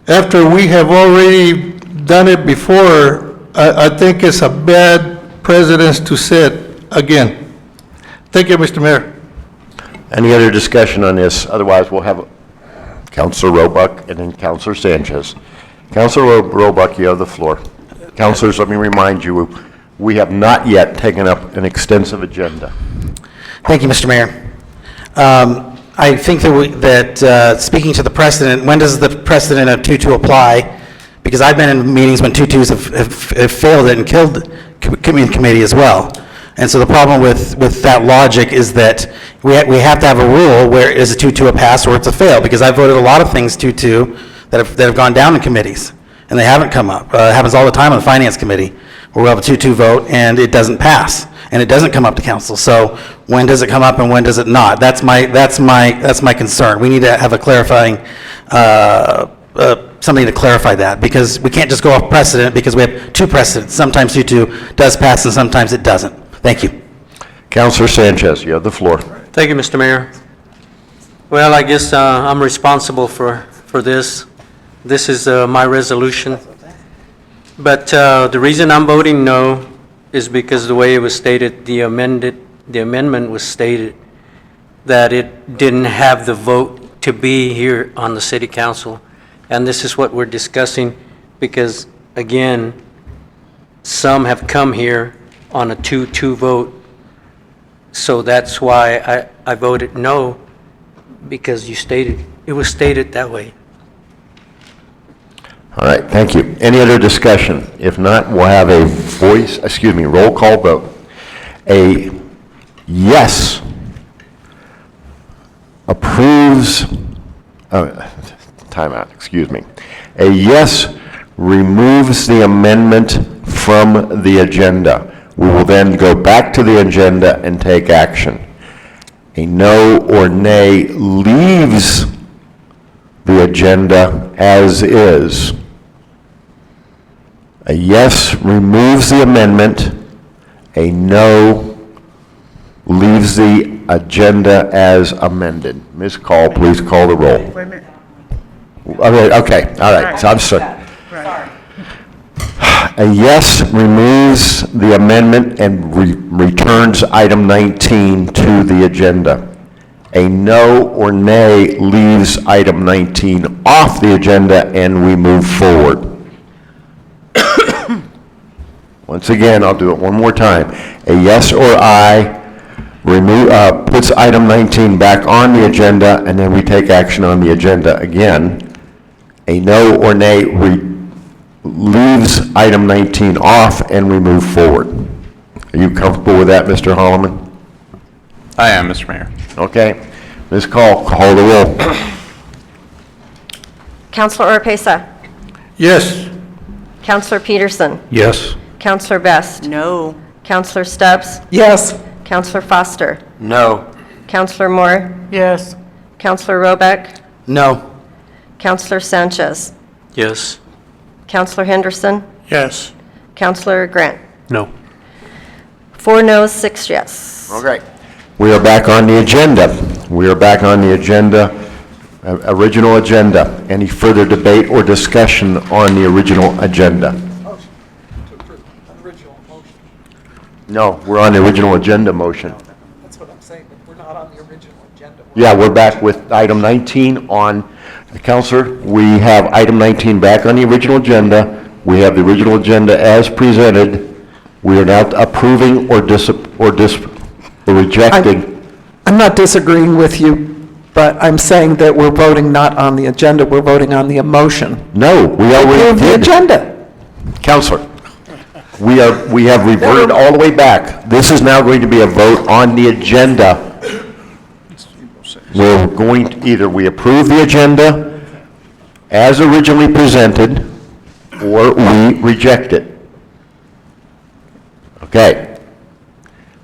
I: after we have already done it before, I think it's a bad precedence to set again. Thank you, Mr. Mayor.
A: Any other discussion on this? Otherwise, we'll have Councilor Roebuck and then Councilor Sanchez. Councilor Roebuck, you have the floor. Councilors, let me remind you, we have not yet taken up an extensive agenda.
F: Thank you, Mr. Mayor. I think that speaking to the precedent, when does the precedent of 2-2 apply? Because I've been in meetings when 2-2s have failed it and killed committee as well. And so the problem with that logic is that we have to have a rule where is a 2-2 a pass or it's a fail, because I voted a lot of things 2-2 that have gone down in committees, and they haven't come up. It happens all the time on the Finance Committee, where we have a 2-2 vote and it doesn't pass, and it doesn't come up to council. So when does it come up and when does it not? That's my concern. We need to have a clarifying, something to clarify that, because we can't just go off precedent, because we have two precedents. Sometimes 2-2 does pass and sometimes it doesn't. Thank you.
A: Councilor Sanchez, you have the floor.
H: Thank you, Mr. Mayor. Well, I guess I'm responsible for this. This is my resolution. But the reason I'm voting no is because the way it was stated, the amendment was stated that it didn't have the vote to be here on the city council. And this is what we're discussing, because again, some have come here on a 2-2 vote. So that's why I voted no, because it was stated that way.
A: All right, thank you. Any other discussion? If not, we'll have a roll call vote. A yes approves, timeout, excuse me. A yes removes the amendment from the agenda. We will then go back to the agenda and take action. A no or nay leaves the agenda as is. A yes removes the amendment. A no leaves the agenda as amended. Ms. Call, please call the roll.
L: Wait a minute.
A: Okay, all right, so I'm sorry. A yes removes the amendment and returns item 19 to the agenda. A no or nay leaves item 19 off the agenda and we move forward. Once again, I'll do it one more time. A yes or aye puts item 19 back on the agenda, and then we take action on the agenda again. A no or nay leaves item 19 off, and we move forward. Are you comfortable with that, Mr. Holloman?
J: I am, Mr. Mayor.
A: Okay. Ms. Call the roll.
B: Counselor Oropesa.
I: Yes.
B: Counselor Peterson.
K: Yes.
B: Counselor Best.
C: No.
B: Counselor Stubbs.
E: Yes.
B: Counselor Foster.
G: No.
B: Counselor Moore.
L: Yes.
B: Counselor Roebuck.
F: No.
B: Counselor Sanchez.
H: Yes.
B: Counselor Henderson.
I: Yes.
B: Counselor Grant.
K: No.
B: 4 noes, 6 yes.
A: Okay. We are back on the agenda. Original agenda. Any further debate or discussion on the original agenda? No, we're on the original agenda motion.
E: That's what I'm saying, but we're not on the original agenda.
A: Yeah, we're back with item 19 on, Counselor, we have item 19 back on the original agenda. We have the original agenda as presented. We are now approving or rejecting.
E: I'm not disagreeing with you, but I'm saying that we're voting not on the agenda, we're voting on the emotion.
A: No, we already
E: Approve the
A: did.
E: agenda.
A: Counselor, we have reverted all the way back. This is now going to be a vote on the agenda. We're going to, either we approve the agenda as originally presented, or we reject it. Okay.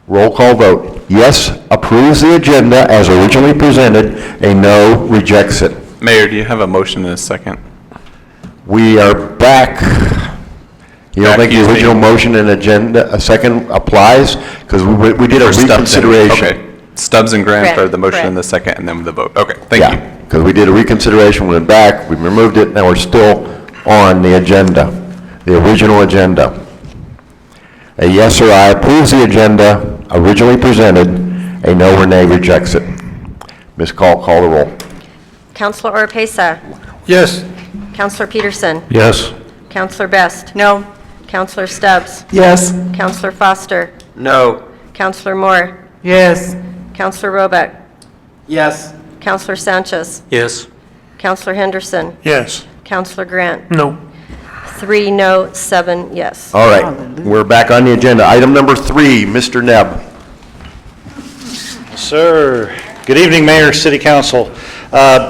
A: Roll call vote. Yes, approves the agenda as originally presented, a no, rejects it.
J: Mayor, do you have a motion and a second?
A: We are back. You don't think the
J: Back,
A: original
J: excuse me.
A: motion and agenda, a second applies? Because we did a
J: For Stubbs and-
A: reconsideration.
J: Okay. Stubbs and Grant are the motion
B: Correct.
J: and the second, and then the vote. Okay, thank you.
A: Yeah, because we did a reconsideration, we went back, we removed it, now we're still on the agenda, the original agenda. A yes or aye approves the agenda originally presented, a no or nay rejects it. Ms. Call the roll.
B: Counselor Oropesa?
I: Yes.
B: Counselor Peterson?
K: Yes.
B: Counselor Best? No. Counselor Stubbs?
E: Yes?
B: Counselor Foster?
G: No.
B: Counselor Moore?
E: Yes.
B: Counselor Roebuck?
G: Yes.
B: Counselor Sanchez?
H: Yes.
B: Counselor Henderson?
K: Yes.
B: Counselor Grant?
K: No.
B: 3 no, 7 yes.
A: All right, we're back on the agenda. Item number 3, Mr. Nebb.
M: Sir, good evening, Mayor, City Council.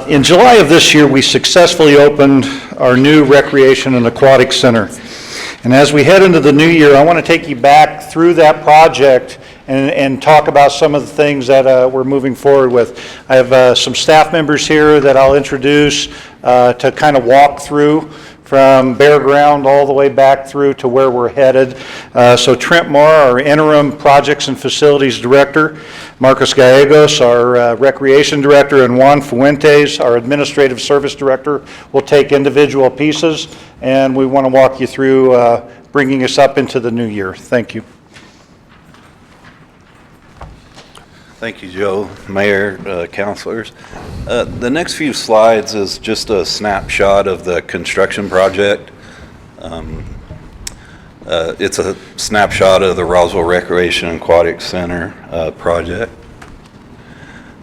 M: In July of this year, we successfully opened our new Recreation and Aquatic Center. And as we head into the new year, I want to take you back through that project and talk about some of the things that we're moving forward with. I have some staff members here that I'll introduce to kind of walk through from bare ground all the way back through to where we're headed. So Trent Moore, our interim projects and facilities director, Marcos Gallegos, our recreation director, and Juan Fuentes, our administrative service director, will take individual pieces, and we want to walk you through bringing us up into the new year. Thank you.
N: Thank you, Joe, Mayor, councilors. The next few slides is just a snapshot of the construction project. It's a snapshot of the Roswell Recreation and Aquatic Center project.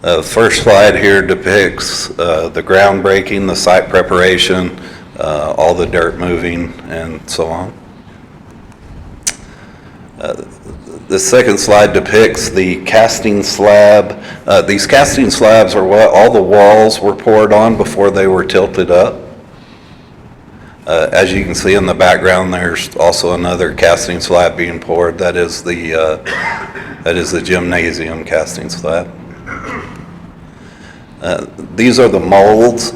N: The first slide here depicts the groundbreaking, the site preparation, all the dirt moving, and so on. The second slide depicts the casting slab. These casting slabs are what all the walls were poured on before they were tilted up. As you can see in the background, there's also another casting slab being poured. That is the gymnasium casting slab. These are the molds.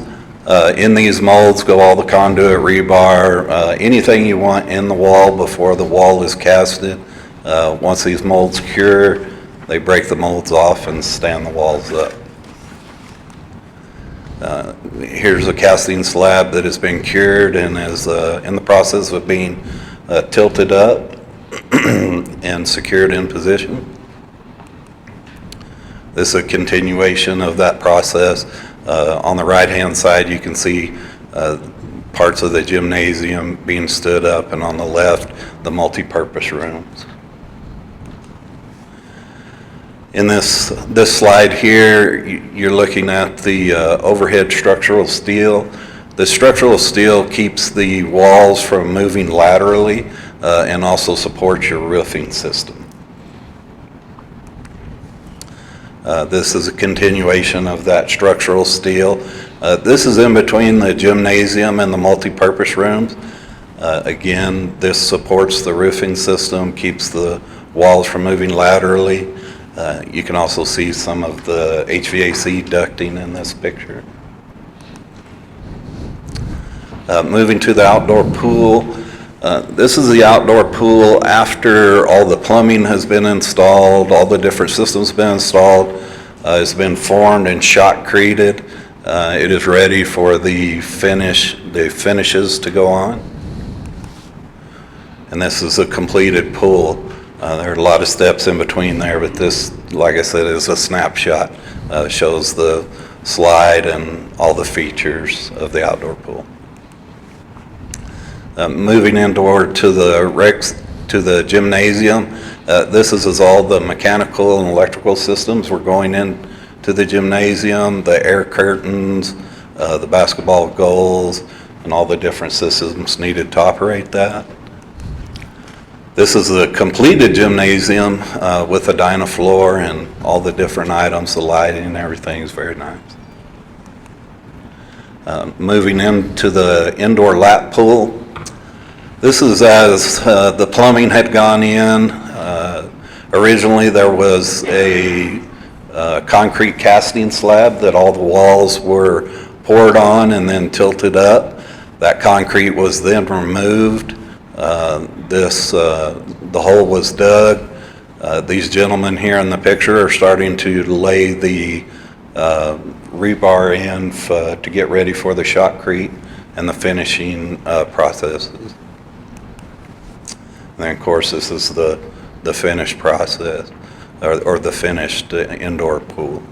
N: In these molds go all the conduit, rebar, anything you want in the wall before the wall is casted. Once these molds cure, they break the molds off and stand the walls up. Here's a casting slab that has been cured and is in the process of being tilted up and secured in position. This is a continuation of that process. On the right-hand side, you can see parts of the gymnasium being stood up, and on the left, the multi-purpose rooms. In this slide here, you're looking at the overhead structural steel. The structural steel keeps the walls from moving laterally and also supports your roofing system. This is a continuation of that structural steel. This is in between the gymnasium and the multi-purpose rooms. Again, this supports the roofing system, keeps the walls from moving laterally. You can also see some of the HVAC ducting in this picture. Moving to the outdoor pool. This is the outdoor pool after all the plumbing has been installed, all the different systems have been installed. It's been formed and shotcreted. It is ready for the finishes to go on. And this is a completed pool. There are a lot of steps in between there, but this, like I said, is a snapshot Shows the slide and all the features of the outdoor pool. Moving indoor to the gymnasium, this is all the mechanical and electrical systems. We're going into the gymnasium, the air curtains, the basketball goals, and all the different systems needed to operate that. This is the completed gymnasium with a Dynafloor and all the different items, the lighting and everything is very nice. Moving into the indoor lap pool. This is as the plumbing had gone in. Originally there was a concrete casting slab that all the walls were poured on and then tilted up. That concrete was then removed. The hole was dug. These gentlemen here in the picture are starting to lay the rebar in to get ready for the shotcrete and the finishing processes. And then, of course, this is the finished process, or the finished indoor pool.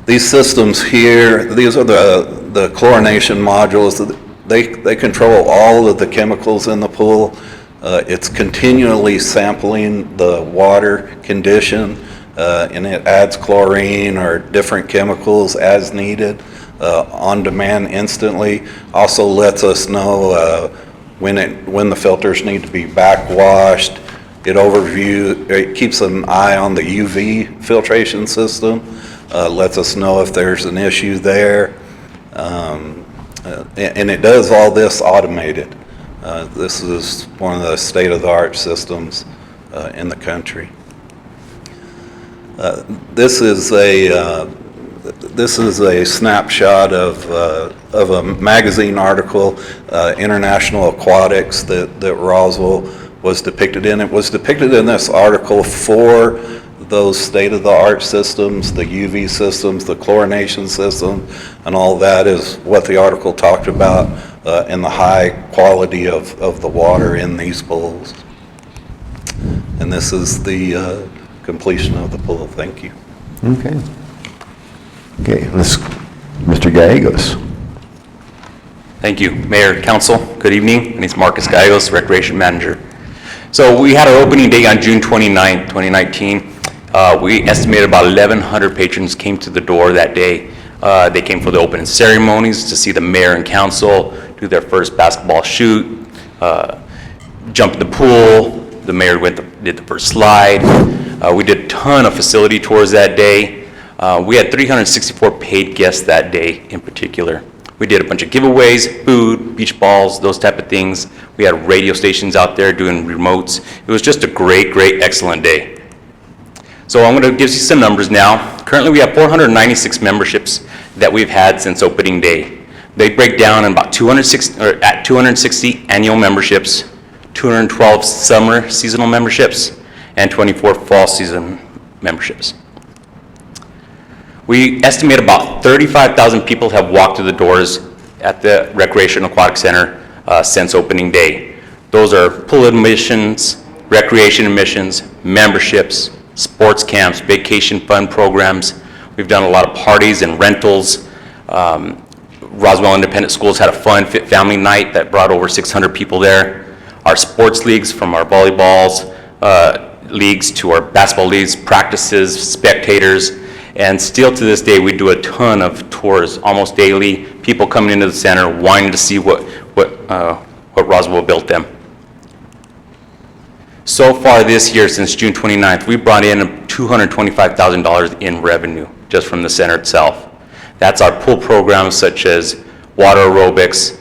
N: These systems here, these are the chlorination modules. They control all of the chemicals in the pool. It's continually sampling the water condition, and it adds chlorine or different chemicals as needed on demand instantly. Also lets us know when the filters need to be backwashed. It keeps an eye on the UV filtration system, lets us know if there's an issue there. And it does all this automated. This is one of the state-of-the-art systems in the country. This is a snapshot of a magazine article, International Aquatics, that Roswell was depicted in. It was depicted in this article for those state-of-the-art systems, the UV systems, the chlorination system, and all that is what the article talked about, and the high quality of the water in these pools. And this is the completion of the pool. Thank you.
A: Okay. Okay, Mr. Gallegos.
O: Thank you, Mayor, Council. Good evening. My name is Marcus Gallegos, Recreation Manager. So we had our opening day on June 29th, 2019. We estimated about 1,100 patrons came to the door that day. They came for the opening ceremonies to see the mayor and council do their first basketball shoot, jump in the pool. The mayor did the first slide. We did a ton of facility tours that day. We had 364 paid guests that day in particular. We did a bunch of giveaways, food, beach balls, those type of things. We had radio stations out there doing remotes. It was just a great, excellent day. So I'm going to give you some numbers now. Currently we have 496 memberships that we've had since opening day. They break down in about 260 annual memberships, 212 summer seasonal memberships, and 24 fall season memberships. We estimate about 35,000 people have walked through the doors at the Recreation Aquatic Center since opening day. Those are pool admissions, recreation admissions, memberships, sports camps, vacation fund programs. We've done a lot of parties and rentals. Roswell Independent Schools had a fun fit family night that brought over 600 people there. Our sports leagues, from our volleyballs leagues to our basketball leagues, practices, spectators, and still to this day we do a ton of tours almost daily. People coming into the center wanting to see what Roswell built them. So far this year, since June 29th, we brought in $225,000 in revenue just from the center itself. That's our pool programs such as water aerobics,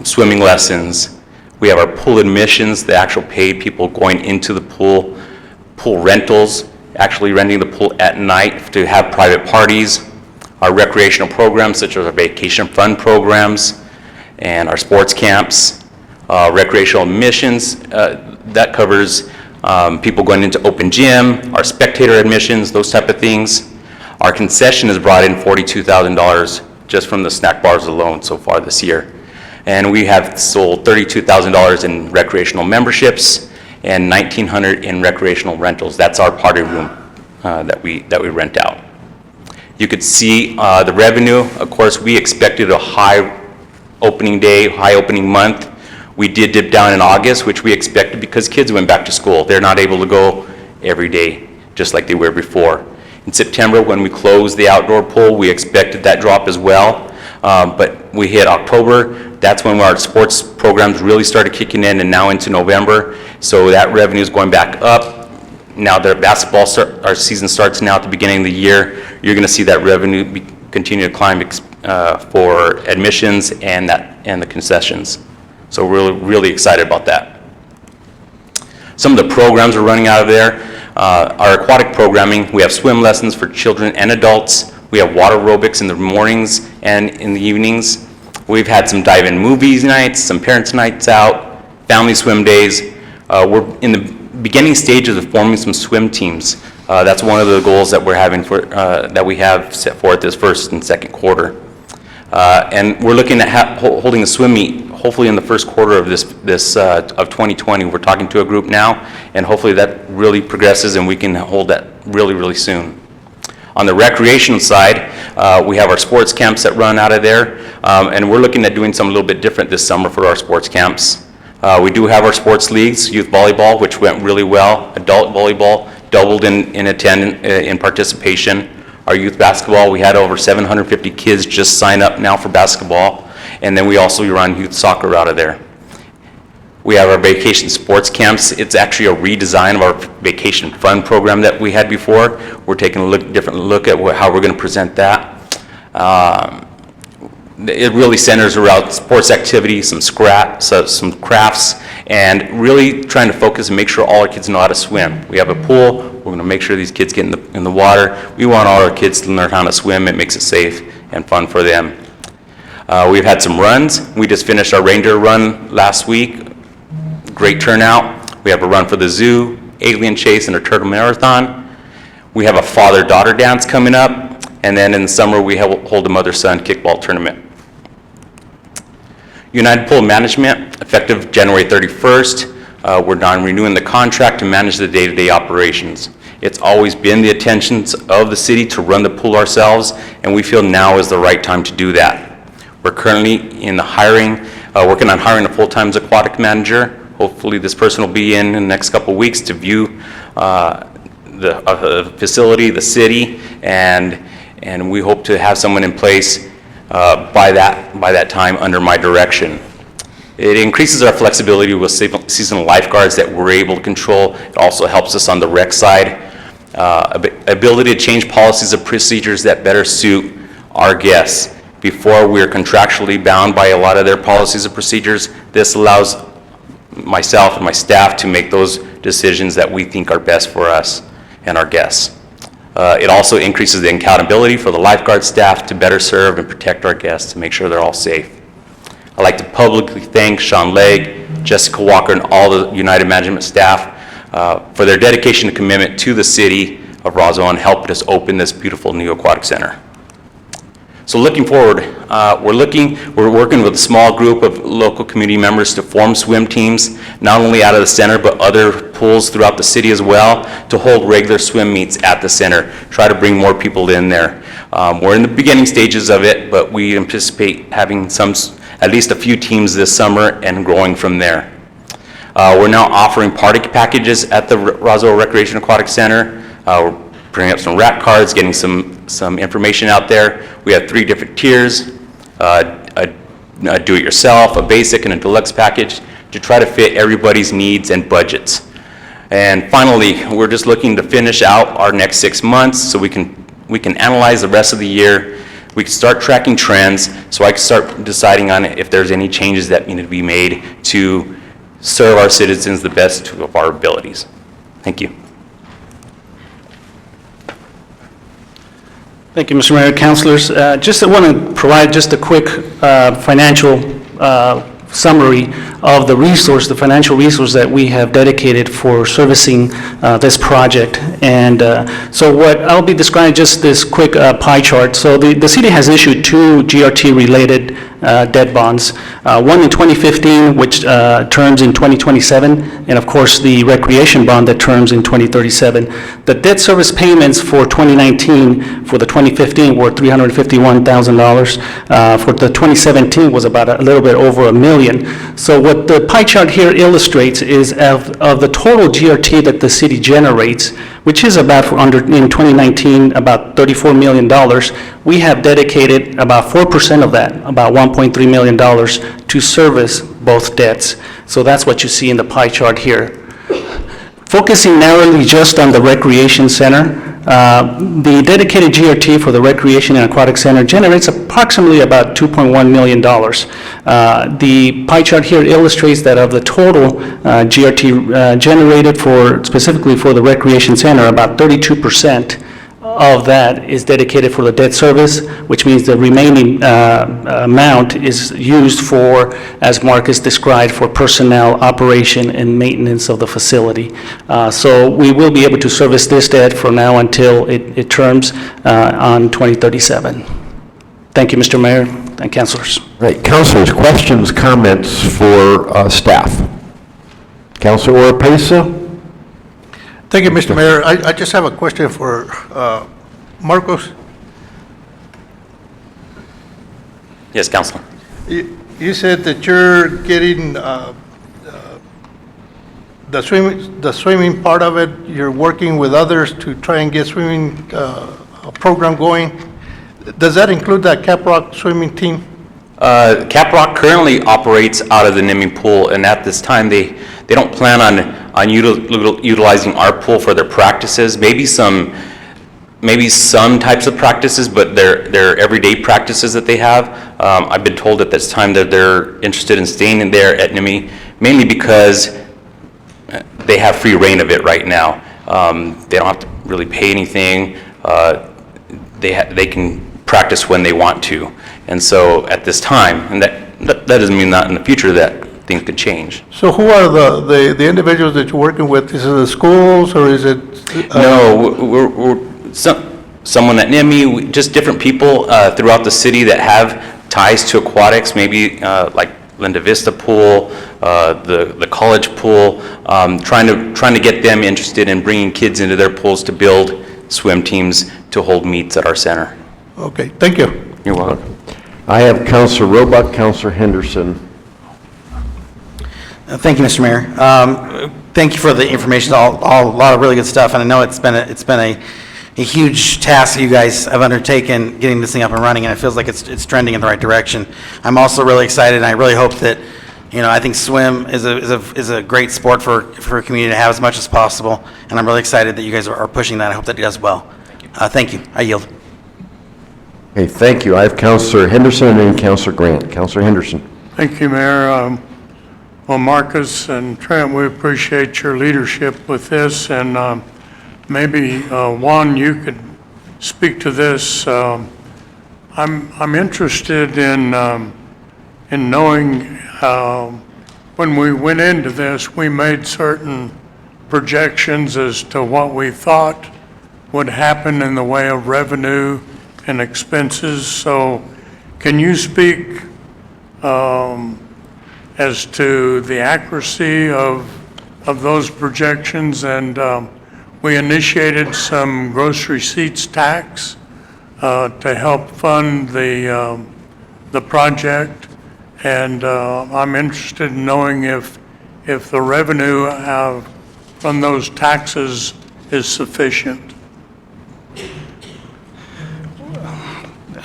O: swimming lessons. We have our pool admissions, the actual paid people going into the pool, pool rentals, actually renting the pool at night to have private parties, our recreational programs such as our vacation fund programs and our sports camps, recreational admissions, that covers people going into open gym, our spectator admissions, those type of things. Our concession has brought in $42,000 just from the snack bars alone so far this year. And we have sold $32,000 in recreational memberships and $1,900 in recreational rentals. That's our party room that we rent out. You could see the revenue. Of course, we expected a high opening day, high opening month. We did dip down in August, which we expected because kids went back to school. They're not able to go every day, just like they were before. In September, when we closed the outdoor pool, we expected that drop as well. But we hit October. That's when our sports programs really started kicking in, and now into November. So that revenue is going back up. Now that our season starts now at the beginning of the year, you're going to see that revenue continue to climb for admissions and the concessions. So we're really excited about that. Some of the programs we're running out of there, our aquatic programming, we have swim lessons for children and adults. We have water aerobics in the mornings and in the evenings. We've had some dive-in movies nights, some parents' nights out, family swim days. We're in the beginning stages of forming some swim teams. That's one of the goals that we're having that we have set forth this first and second quarter. And we're looking at holding a swim meet, hopefully in the first quarter of of 2020. We're talking to a group now, and hopefully that really progresses and we can hold that really soon. On the recreational side, we have our sports camps that run out of there, and we're looking at doing something a little bit different this summer for our sports camps. We do have our sports leagues, youth volleyball, which went really well. Adult volleyball doubled in participation. Our youth basketball, we had over 750 kids just sign up now for basketball, and then we also run youth soccer out of there. We have our vacation sports camps. It's actually a redesign of our vacation fund program that we had before. We're taking a different look at how we're going to present that. It really centers around sports activity, some crafts, and really trying to focus and make sure all our kids know how to swim. We have a pool. We're going to make sure these kids get in the water. We want all our kids to learn how to swim. It makes it safe and fun for them. We've had some runs. We just finished our reindeer run last week. Great turnout. We have a run for the zoo, alien chase, and a turtle marathon. We have a father-daughter dance coming up, and then in the summer we hold a mother-son kickball tournament. United Pool Management, effective January 31st, we're non-renewing the contract to manage the day-to-day operations. It's always been the intentions of the city to run the pool ourselves, and we feel now is the right time to do that. We're currently working on hiring a full-time aquatic manager. Hopefully this person will be in the next couple of weeks to view the facility, the city, and we hope to have someone in place by that time under my direction. It increases our flexibility with seasonal lifeguards that we're able to control. It also helps us on the rec side. Ability to change policies and procedures that better suit our guests. Before we're contractually bound by a lot of their policies and procedures, this allows myself and my staff to make those decisions that we think are best for us and our guests. It also increases the accountability for the lifeguard staff to better serve and protect our guests to make sure they're all safe. I'd like to publicly thank Sean Legg, Jessica Walker, and all the United Management staff for their dedication and commitment to the city of Roswell and helping us open this beautiful new aquatic center. So looking forward, we're working with a small group of local community members to form swim teams, not only out of the center, but other pools throughout the city as well, to hold regular swim meets at the center, try to bring more people in there. We're in the beginning stages of it, but we anticipate having at least a few teams this summer and growing from there. We're now offering party packages at the Roswell Recreation Aquatic Center. We're bringing up some rack cards, getting some information out there. We have 3 different tiers, a do-it-yourself, a basic, and a deluxe package to try to fit everybody's needs and budgets. And finally, we're just looking to finish out our next 6 months so we can analyze the rest of the year. We can start tracking trends so I can start deciding on if there's any changes that need to be made to serve our citizens the best of our abilities. Thank you.
P: Thank you, Mr. Mayor, councilors. Just I want to provide just a quick financial summary of the financial resource that we have dedicated for servicing this project. And so what I'll be describing just this quick pie chart. So the city has issued 2 GRT-related debt bonds. One in 2015, which terms in 2027, and of course, the recreation bond that terms in 2037. The debt service payments for 2019 for the 2015 were $351,000. For the 2017 was about a little bit over $1 million. So what the pie chart here illustrates is of the total GRT that the city generates, which is about in 2019 about $34 million. We have dedicated about 4% of that, about $1.3 million, to service both debts. So that's what you see in the pie chart here. Focusing narrowly just on the recreation center, the dedicated GRT for the Recreation and Aquatic Center generates approximately about $2.1 million. The pie chart here illustrates that of the total GRT generated specifically for the Recreation Center, about 32% of that is dedicated for the debt service, which means the remaining amount is used for, as Marcus described, for personnel, operation, and maintenance of the facility. So we will be able to service this debt from now until it terms on 2037. Thank you, Mr. Mayor and councilors.
A: Right, councilors, questions, comments for staff? Councilor Orpesa?
I: Thank you, Mr. Mayor. I just have a question for Marcos.
O: Yes, Councilor.
I: You said that you're getting the swimming part of it, you're working with others to try and get swimming program going. Does that include that Caprock swimming team?
O: Caprock currently operates out of the Nimmy pool, and at this time, they don't plan on utilizing our pool for their practices. Maybe some types of practices, but they're everyday practices that they have. I've been told at this time that they're interested in staying in there at Nimmy, mainly because they have free reign of it right now. They don't have to really pay anything. They can practice when they want to. And so at this time, and that doesn't mean that in the future that things could change.
I: So who are the individuals that you're working with? Is it the schools or is it?
O: No, we're someone at NIMI, just different people throughout the city that have ties to aquatics, maybe like Linda Vista Pool, the college pool, trying to get them interested in bringing kids into their pools to build swim teams to hold meets at our center.
I: Okay, thank you.
O: You're welcome.
A: I have Councilor Roebuck, Councilor Henderson.
F: Thank you, Mr. Mayor. Thank you for the information, a lot of really good stuff, and I know it's been a huge task that you guys have undertaken getting this thing up and running, and it feels like it's trending in the right direction. I'm also really excited, and I really hope that, I think swim is a great sport for a community to have as much as possible, and I'm really excited that you guys are pushing that. I hope that it does well. Thank you. I yield.
A: Okay, thank you. I have Councilor Henderson and then Councilor Grant. Councilor Henderson.
K: Thank you, Mayor. Well, Marcus and Trent, we appreciate your leadership with this, and maybe Juan, you could speak to this. I'm interested in knowing when we went into this, we made certain projections as to what we thought would happen in the way of revenue and expenses. So can you speak as to the accuracy of those projections? And we initiated some gross receipts tax to help fund the project. And I'm interested in knowing if the revenue from those taxes is sufficient.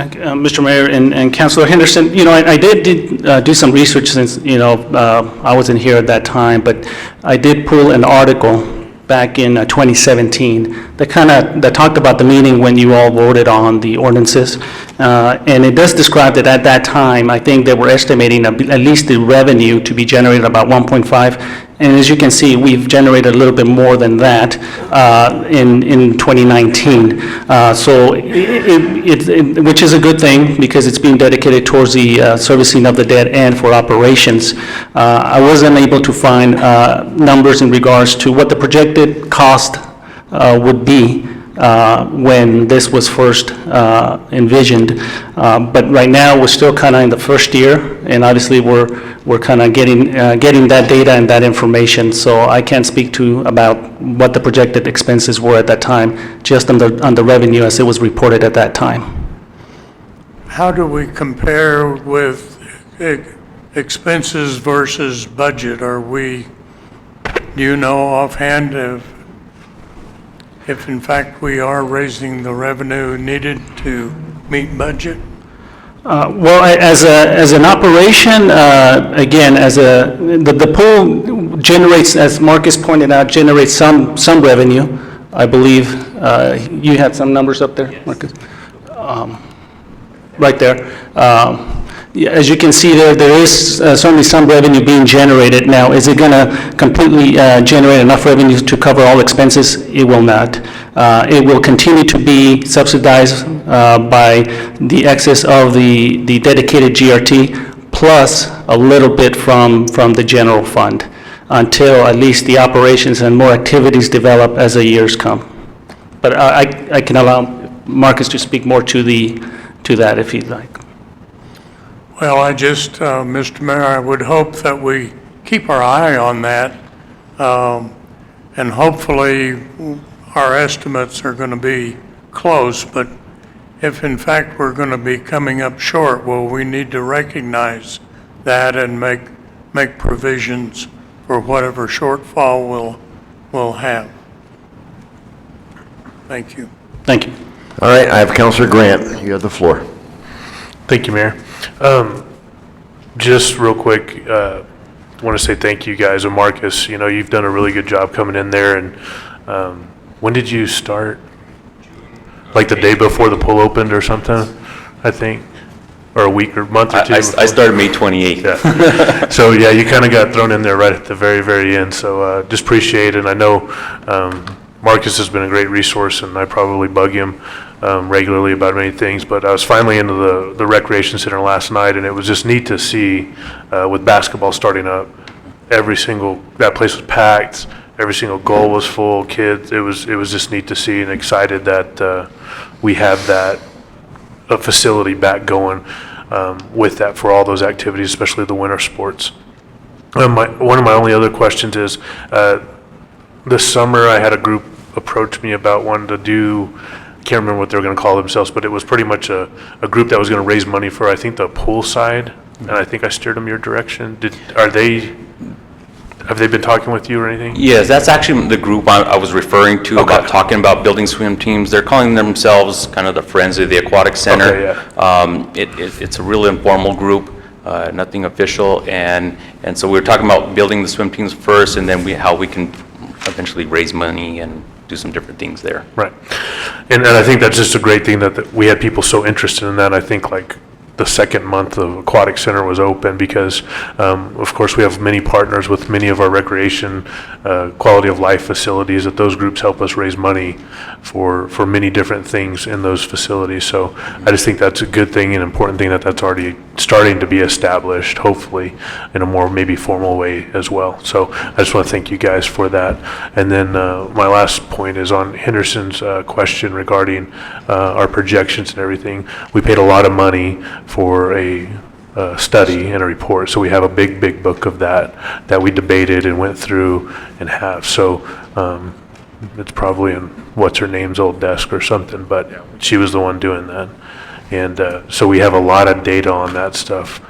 P: Mr. Mayor and Councilor Henderson, I did do some research since, I wasn't here at that time, but I did pull an article back in 2017 that talked about the meeting when you all voted on the ordinances. And it does describe that at that time, I think they were estimating at least the revenue to be generated about 1.5. And as you can see, we've generated a little bit more than that in 2019. Which is a good thing because it's being dedicated towards the servicing of the debt and for operations. I wasn't able to find numbers in regards to what the projected cost would be when this was first envisioned. But right now, we're still kind of in the first year, and obviously, we're kind of getting that data and that information. So I can't speak to about what the projected expenses were at that time, just on the revenue as it was reported at that time.
K: How do we compare with expenses versus budget? Do you know offhand if in fact we are raising the revenue needed to meet budget?
P: Well, as an operation, again, the pool generates, as Marcus pointed out, generates some revenue, I believe. You had some numbers up there, Marcus? Right there. As you can see there is certainly some revenue being generated. Now, is it going to completely generate enough revenue to cover all expenses? It will not. It will continue to be subsidized by the excess of the dedicated GRT plus a little bit from the general fund until at least the operations and more activities develop as the years come. But I can allow Marcus to speak more to that if he'd like.
K: Well, Mr. Mayor, I would hope that we keep our eye on that, and hopefully our estimates are going to be close, but if in fact we're going to be coming up short, well, we need to recognize that and make provisions for whatever shortfall we'll have. Thank you.
P: Thank you.
A: All right, I have Counselor Grant. You have the floor.
Q: Thank you, Mayor. Just real quick, I want to say thank you guys. And Marcus, you've done a really good job coming in there. And when did you start? Like the day before the pool opened or something, I think? Or a week or month or two?
O: I started May 28th.
Q: Yeah. So, yeah, you kind of got thrown in there right at the very, very end. So just appreciate it. And I know Marcus has been a great resource, and I probably bug him regularly about many things, but I was finally into the recreation center last night, and it was just neat to see with basketball starting up, that place was packed, every single goal was full, kids, it was just neat to see, and excited that we have a facility back going with that for all those activities, especially the winter sports. One of my only other questions is, this summer I had a group approach me about wanting to do, can't remember what they were going to call themselves, but it was pretty much a group that was going to raise money for, I think, the pool side, and I think I steered them your direction. Have they been talking with you or anything?
O: Yes, that's actually the group I was referring to about talking about building swim teams. They're calling themselves kind of the Friends of the Aquatic Center.
Q: Okay, yeah.
O: It's a real informal group, nothing official, and so we were talking about building the swim teams first, and then how we can eventually raise money and do some different things there.
Q: Right. And I think that's just a great thing that we had people so interested in that. I think like the second month of Aquatic Center was open because, of course, we have many partners with many of our recreation, quality of life facilities that those groups help us raise money for many different things in those facilities. So I just think that's a good thing and important thing that's already starting to be established, hopefully, in a more maybe formal way as well. So I just want to thank you guys for that. And then my last point is on Henderson's question regarding our projections and everything. We paid a lot of money for a study and a report, so we have a big book of that we debated and went through and have. So it's probably in what's her name's old desk or something, but she was the one doing that. And so we have a lot of data on that stuff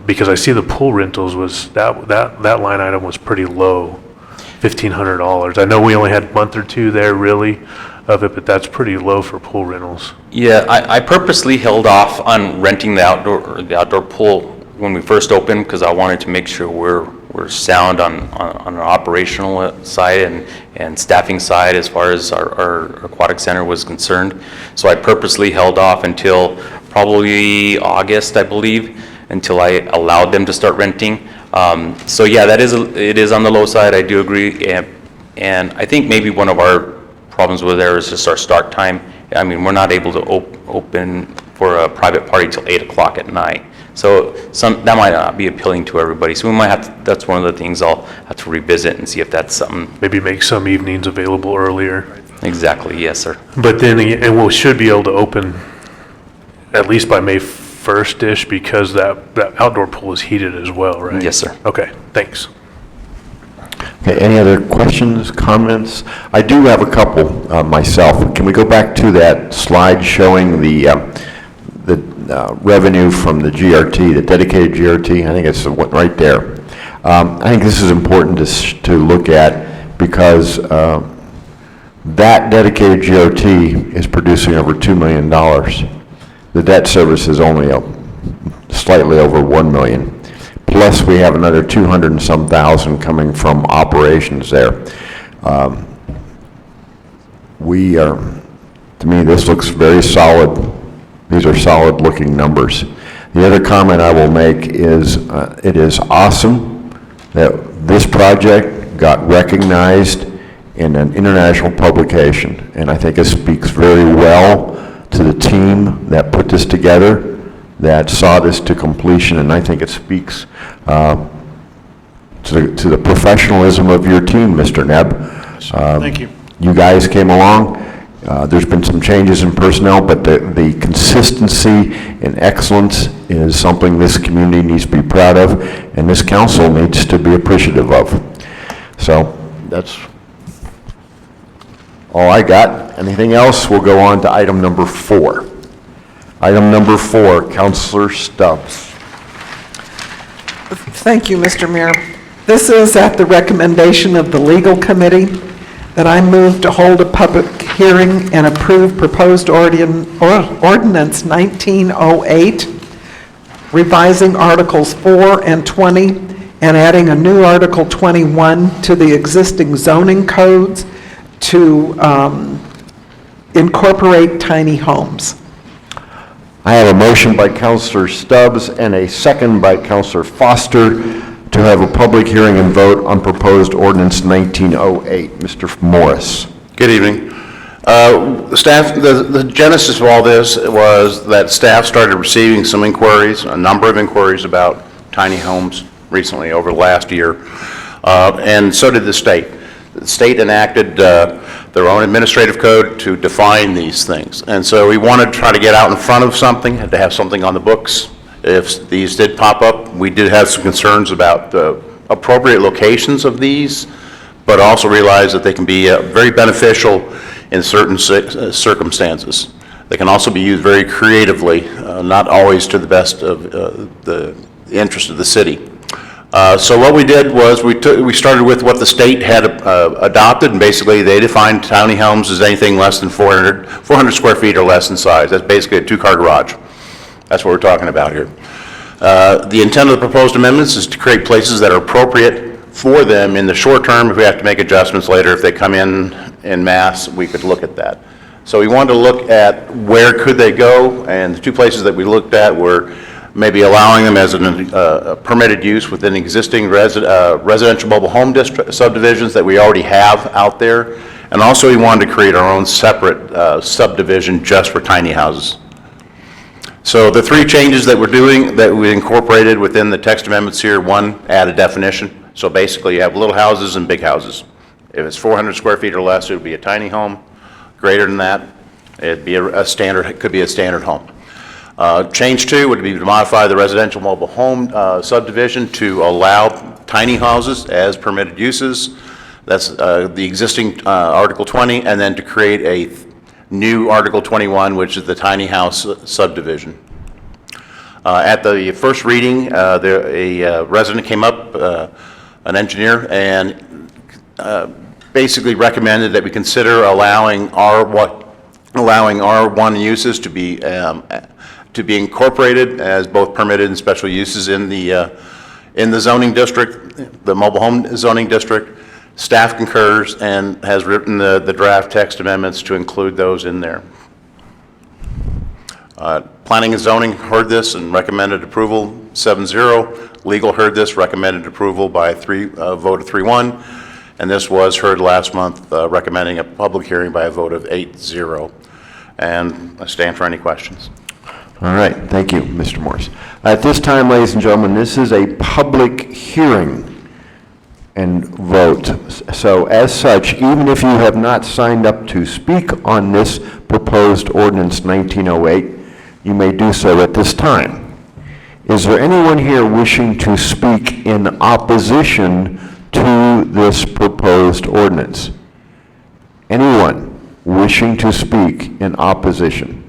Q: because I see the pool rentals was that line item was pretty low, $1,500. I know we only had a month or two there really of it, but that's pretty low for pool rentals.
O: Yeah, I purposely held off on renting the outdoor pool when we first opened because I wanted to make sure we're sound on an operational side and staffing side as far as our aquatic center was concerned. So I purposely held off until probably August, I believe, until I allowed them to start renting. So yeah, it is on the low side. I do agree, and I think maybe one of our problems with there is just our start time. I mean, we're not able to open for a private party till 8 o'clock at night. So that might not be appealing to everybody. So we might have to, that's one of the things I'll have to revisit and see if that's something.
Q: Maybe make some evenings available earlier.
O: Exactly, yes, sir.
Q: But then, and we should be able to open at least by May 1st-ish because that outdoor pool is heated as well, right?
O: Yes, sir.
Q: Okay, thanks.
A: Okay, any other questions, comments? I do have a couple myself. Can we go back to that slide showing the revenue from the GRT, the dedicated GRT? I think it's right there. I think this is important to look at because that dedicated GRT is producing over $2 million. The debt service is only slightly over $1 million. Plus, we have another 200 and some thousand coming from operations there. To me, this looks very solid. These are solid-looking numbers. The other comment I will make is it is awesome that this project got recognized in an international publication, and I think it speaks very well to the team that put this together, that saw this to completion, and I think it speaks to the professionalism of your team, Mr. Nebb.
M: Thank you.
A: You guys came along. There's been some changes in personnel, but the consistency and excellence is something this community needs to be proud of, and this council needs to be appreciative of. So that's all I got. Anything else? We'll go on to item number 4. Item number 4, Councilor Stubbs.
E: Thank you, Mr. Mayor. This is at the recommendation of the Legal Committee that I move to hold a public hearing and approve proposed ordinance 1908, revising Articles 4 and 20, and adding a new Article 21 to the existing zoning codes to incorporate tiny homes.
A: I have a motion by Councilor Stubbs and a second by Councilor Foster to have a public hearing and vote on proposed ordinance 1908. Mr. Morris.
D: Good evening. The genesis of all this was that staff started receiving some inquiries, a number of inquiries about tiny homes recently over the last year, and so did the state. The state enacted their own administrative code to define these things. And so we wanted to try to get out in front of something, had to have something on the books. If these did pop up, we did have some concerns about the appropriate locations of these, but also realize that they can be very beneficial in certain circumstances. They can also be used very creatively, not always to the best of the interest of the city. So what we did was we started with what the state had adopted, and basically they defined tiny homes as anything less than 400 square feet or less in size. That's basically a 2-car garage. That's what we're talking about here. The intent of the proposed amendments is to create places that are appropriate for them in the short term. If we have to make adjustments later, if they come in mass, we could look at that. So we wanted to look at where could they go, and the 2 places that we looked at were maybe allowing them as a permitted use within existing residential mobile home subdivisions that we already have out there. And also we wanted to create our own separate subdivision just for tiny houses. So the 3 changes that we're doing, that we incorporated within the text amendments here: 1, add a definition. So basically you have little houses and big houses. If it's 400 square feet or less, it would be a tiny home. Greater than that, it'd be a standard, it could be a standard home. Change 2 would be to modify the residential mobile home subdivision to allow tiny houses as permitted uses. That's the existing Article 20, and then to create a new Article 21, which is the tiny house subdivision. At the first reading, a resident came up, an engineer, and basically recommended that we consider allowing R1 uses to be incorporated as both permitted and special uses in the zoning district, the mobile home zoning district. Staff concurs and has written the draft text amendments to include those in there. Planning and zoning heard this and recommended approval 7-0. Legal heard this, recommended approval by a vote of 3-1. And this was heard last month, recommending a public hearing by a vote of 8-0. And I stand for any questions.
A: All right, thank you, Mr. Morris. At this time, ladies and gentlemen, this is a public hearing. and vote. So as such, even if you have not signed up to speak on this proposed ordinance 1908, you may do so at this time. Is there anyone here wishing to speak in opposition to this proposed ordinance? Anyone wishing to speak in opposition?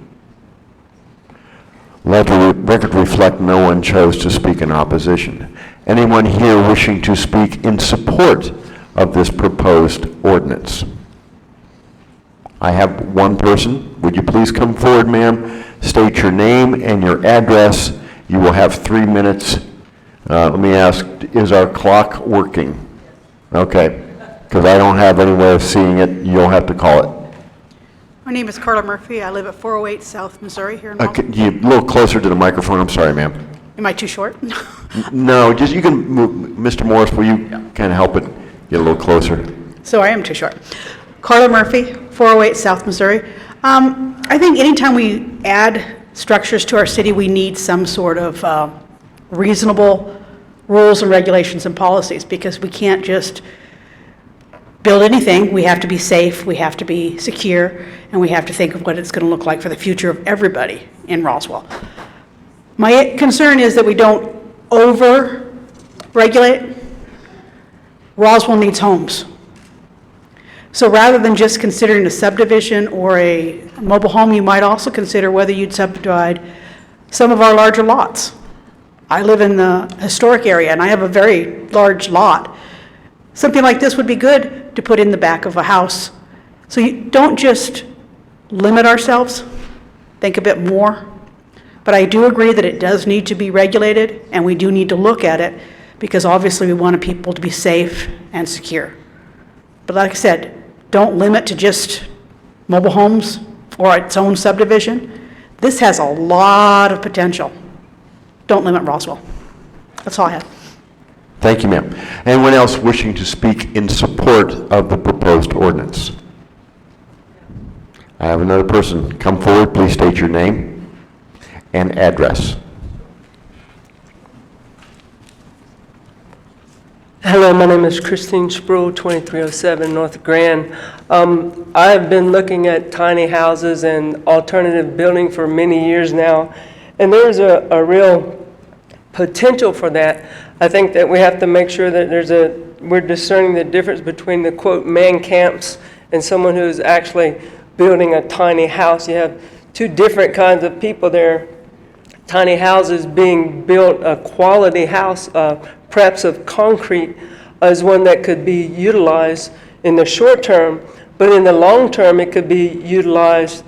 A: Let the record reflect no one chose to speak in opposition. Anyone here wishing to speak in support of this proposed ordinance? I have one person. Would you please come forward, ma'am? State your name and your address. You will have 3 minutes. Let me ask, is our clock working? Okay, because I don't have any way of seeing it. You'll have to call it.
R: My name is Carla Murphy. I live at 408 South Missouri here in Roswell.
A: You a little closer to the microphone. I'm sorry, ma'am.
R: Am I too short?
A: No, just you can move. Mr. Morris, will you kind of help it get a little closer?
R: So I am too short. Carla Murphy, 408 South Missouri. I think anytime we add structures to our city, we need some sort of reasonable rules and regulations and policies, because we can't just build anything. We have to be safe, we have to be secure, and we have to think of what it's going to look like for the future of everybody in Roswell. My concern is that we don't over-regulate. Roswell needs homes. So rather than just considering a subdivision or a mobile home, you might also consider whether you'd subdivide some of our larger lots. I live in the historic area, and I have a very large lot. Something like this would be good to put in the back of a house. So you don't just limit ourselves, think a bit more. But I do agree that it does need to be regulated, and we do need to look at it, because obviously we want people to be safe and secure. But like I said, don't limit to just mobile homes or its own subdivision. This has a lot of potential. Don't limit Roswell. That's all I have.
A: Thank you, ma'am. Anyone else wishing to speak in support of the proposed ordinance? I have another person. Come forward, please state your name and address.
S: Hello, my name is Christine Sproul, 2307 North Grand. I have been looking at tiny houses and alternative building for many years now, and there's a real potential for that. I think that we have to make sure that we're discerning the difference between the quote man camps and someone who's actually building a tiny house. You have two different kinds of people there. Tiny houses being built, a quality house, perhaps of concrete, is one that could be utilized in the short term, but in the long term it could be utilized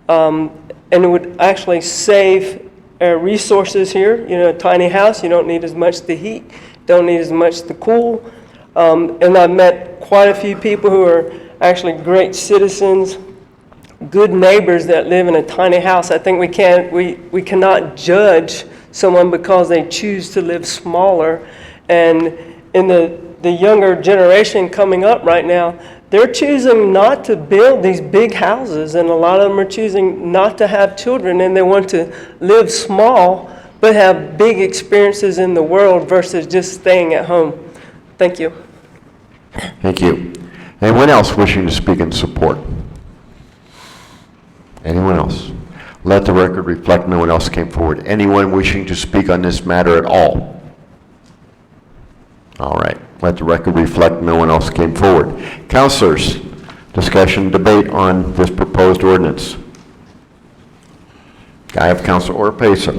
S: and it would actually save resources here. You know, a tiny house, you don't need as much to heat, don't need as much to cool. And I've met quite a few people who are actually great citizens, good neighbors that live in a tiny house. I think we cannot judge someone because they choose to live smaller. And in the younger generation coming up right now, they're choosing not to build these big houses, and a lot of them are choosing not to have children, and they want to live small but have big experiences in the world versus just staying at home. Thank you.
A: Thank you. Anyone else wishing to speak in support? Anyone else? Let the record reflect no one else came forward. Anyone wishing to speak on this matter at all? All right. Let the record reflect no one else came forward. Councilors, discussion, debate on this proposed ordinance. I have Councilor Orpesa.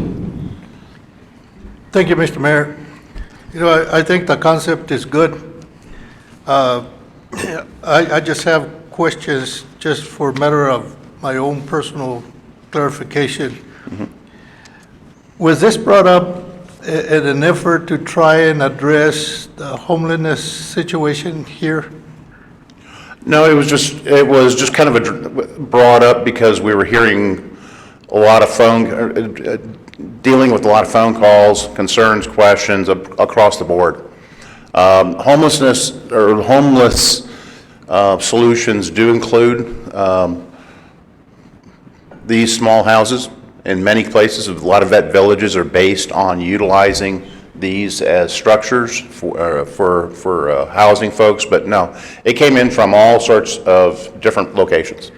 I: Thank you, Mr. Mayor. You know, I think the concept is good. I just have questions just for matter of my own personal clarification.
J: Mm-hmm.
I: Was this brought up in an effort to try and address the homelessness situation here?
J: No, it was just kind of brought up because we were hearing a lot of dealing with a lot of phone calls, concerns, questions across the board. Homelessness or homeless solutions do include these small houses. In many places, a lot of vet villages are based on utilizing
T: these as structures for housing folks, but no, it came in from all sorts of different locations.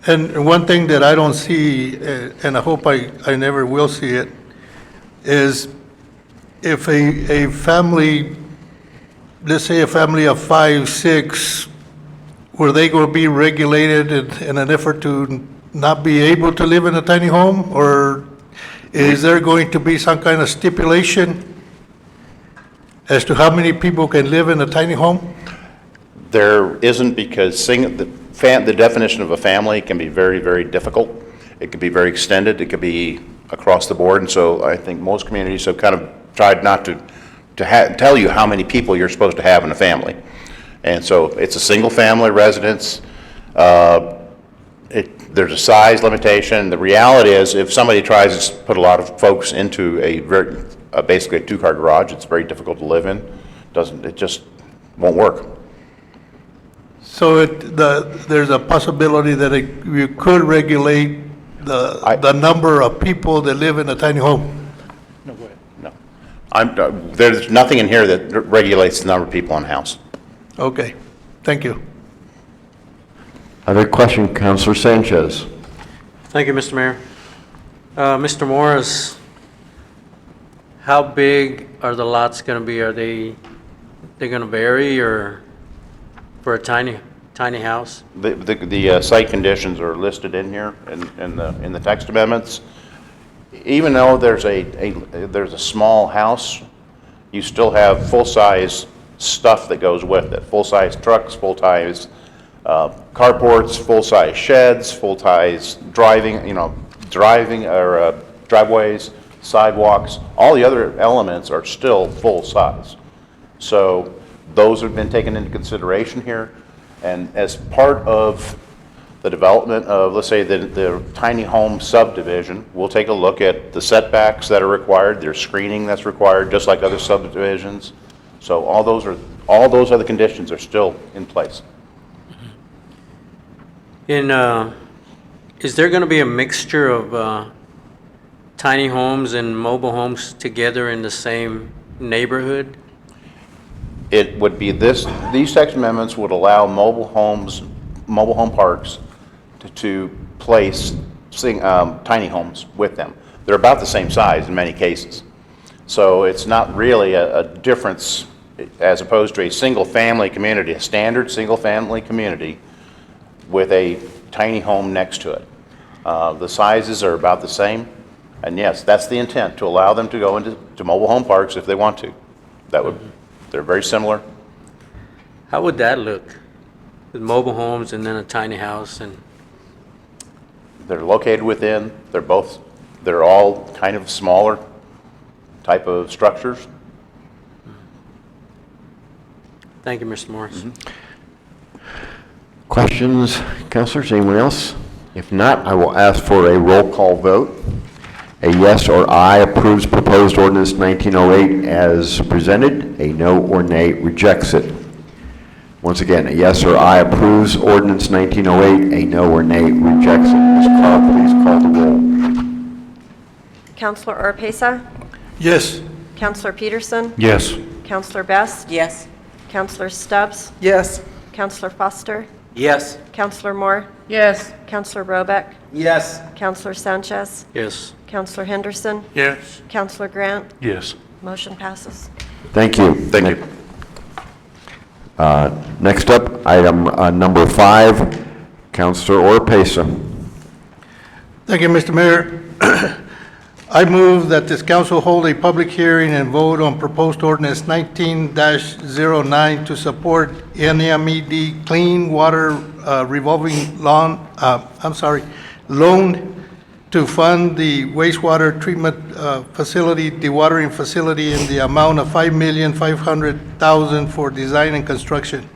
I: And one thing that I don't see, and I hope I never will see it, is if a family, let's say a family of 5, 6, were they going to be regulated in an effort to not be able to live in a tiny home? Or is there going to be some kind of stipulation as to how many people can live in a tiny home?
T: There isn't, because the definition of a family can be very, very difficult. It can be very extended. It could be across the board. And so I think most communities have kind of tried not to tell you how many people you're supposed to have in a family. And so it's a single family residence. There's a size limitation. The reality is, if somebody tries to put a lot of folks into basically a 2-car garage, it's very difficult to live in. It just won't work.
I: So there's a possibility that you could regulate the number of people that live in a tiny home?
T: No, go ahead. No. There's nothing in here that regulates the number of people in a house.
I: Okay, thank you.
A: Other question, Councilor Sanchez.
H: Thank you, Mr. Mayor. Mr. Morris, how big are the lots going to be? Are they going to vary, or for a tiny house?
T: The site conditions are listed in here in the text amendments. Even though there's a small house, you still have full-size stuff that goes with it. Full-size trucks, full-size carports, full-size sheds, full-size driveways, sidewalks. All the other elements are still full-size. So those have been taken into consideration here. And as part of the development of, let's say, the tiny home subdivision, we'll take a look at the setbacks that are required, there's screening that's required, just like other subdivisions. So all those other conditions are still in place.
H: Is there going to be a mixture of tiny homes and mobile homes together in the same neighborhood?
T: It would be these text amendments would allow mobile home parks to place tiny homes with them. They're about the same size in many cases. So it's not really a difference as opposed to a single-family community, a standard single-family community with a tiny home next to it. The sizes are about the same. And yes, that's the intent, to allow them to go into mobile home parks if they want to. They're very similar.
H: How would that look, with mobile homes and then a tiny house? And
T: they're located within. They're all kind of smaller type of structures.
H: Thank you, Mr. Morris.
A: Questions, councilors? Anyone else? If not, I will ask for a roll call vote. A yes or aye approves proposed ordinance 1908 as presented. A no or nay rejects it. Once again, a yes or aye approves ordinance 1908. A no or nay rejects it. Ms. Carr, please call the roll.
B: Counselor Oropesa?
I: Yes.
B: Counselor Peterson?
Q: Yes.
B: Counselor Best?
C: Yes.
B: Counselor Stubbs?
E: Yes.
B: Counselor Foster?
G: Yes.
B: Counselor Moore?
L: Yes.
B: Counselor Robeck?
G: Yes.
B: Counselor Sanchez?
H: Yes.
B: Counselor Henderson?
K: Yes.
B: Counselor Grant?
Q: Yes.
B: Motion passes.
A: Thank you.
T: Thank you.
A: Next up, item number 5, Councilor Oropesa.
I: Thank you, Mr. Mayor. I move that this council hold a public hearing and vote on proposed ordinance 19-09 to support NMED Clean Water revolving loan to fund the wastewater treatment facility, dewatering facility in the amount of $5,500,000 for design and construction.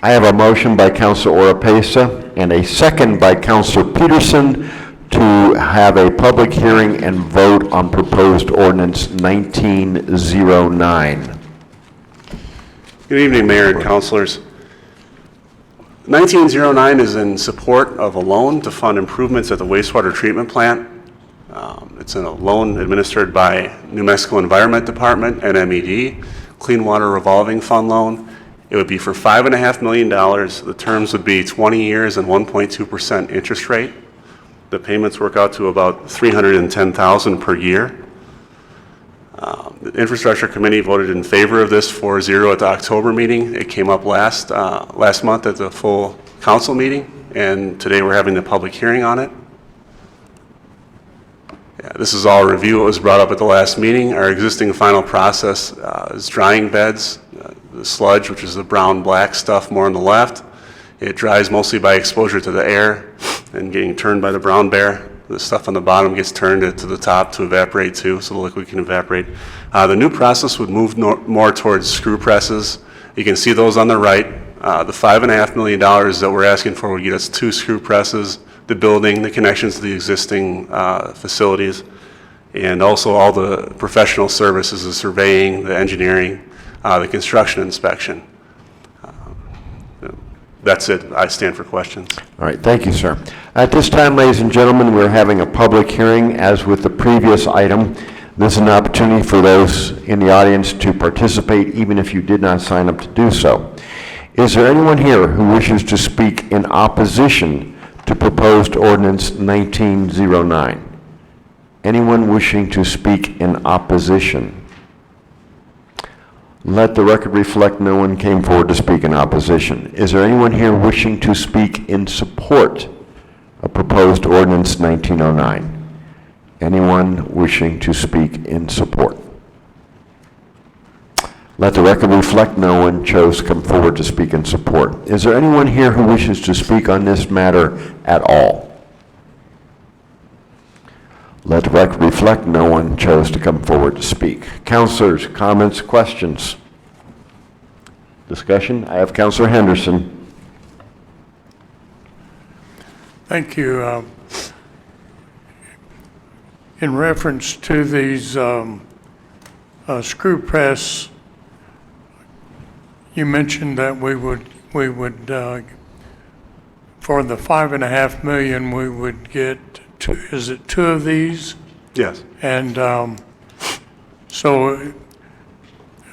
A: I have a motion by Councilor Oropesa and a second by Councilor Peterson to have a public hearing and vote on proposed ordinance 1909.
U: Good evening, Mayor and Councilors. 1909 is in support of a loan to fund improvements at the wastewater treatment plant. It's a loan administered by New Mexico Environment Department, NMED, Clean Water Revolving Fund loan. It would be for $5.5 million. The terms would be 20 years and 1.2% interest rate. The payments work out to about $310,000 per year. The Infrastructure Committee voted in favor of this 4-0 at the October meeting. It came up last month at the full council meeting, and today we're having the public hearing on it. Yeah, this is all a review. It was brought up at the last meeting. Our existing final process is drying beds, the sludge, which is the brown-black stuff more on the left. It dries mostly by exposure to the air and getting turned by the brown bear. The stuff on the bottom gets turned to the top to evaporate too, so the liquid can evaporate. The new process would move more towards screw presses. You can see those on the right. The $5.5 million that we're asking for would get us 2 screw presses, the building, the connections to the existing facilities, and also all the professional services, the surveying, the engineering, the construction inspection. That's it. I stand for questions.
A: All right, thank you, sir. At this time, ladies and gentlemen, we're having a public hearing. As with the previous item, this is an opportunity for those in the audience to participate, even if you did not sign up to do so. Is there anyone here who wishes to speak in opposition to proposed ordinance 1909? Anyone wishing to speak in opposition? Let the record reflect no one came forward to speak in opposition. Is there anyone here wishing to speak in support of proposed ordinance 1909? Anyone wishing to speak in support? Let the record reflect no one chose to come forward to speak in support. Is there anyone here who wishes to speak on this matter at all? Let the record reflect no one chose to come forward to speak. Councilors, comments, questions? Discussion? I have Councilor Henderson.
K: Thank you. In reference to these screw press, you mentioned that we would for the $5.5 million, we would get is it 2 of these?
U: Yes.
K: And so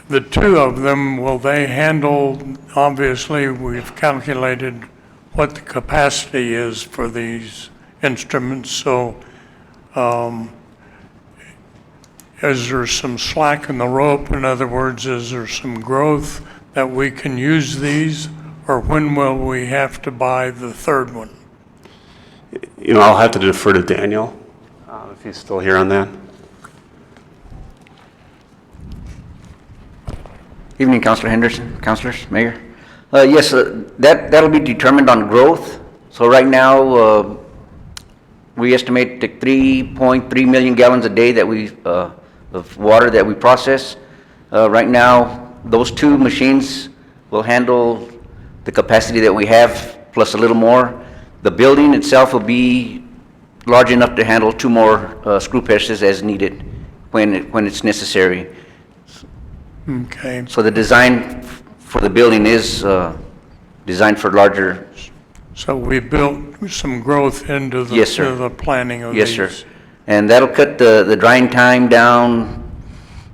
K: the 2 of them, will they handle, obviously, we've calculated what the capacity is for these instruments, so is there some slack in the rope? In other words, is there some growth that we can use these, or when will we have to buy the 3rd one?
U: You know, I'll have to defer to Daniel, if he's still here on that.
N: Evening, Councilor Henderson, Councilors, Mayor. Yes, that'll be determined on growth. So right now, we estimate the 3.3 million gallons a day that of water that we process. Right now, those 2 machines will handle the capacity that we have, plus a little more. The building itself will be large enough to handle 2 more screw presses as needed when it's necessary.
K: Okay.
N: So the design for the building is designed for larger.
K: So we built some growth into the,
N: Yes, sir.
K: to the planning of
N: Yes,
K: these.
N: sir. And that'll cut the drying time down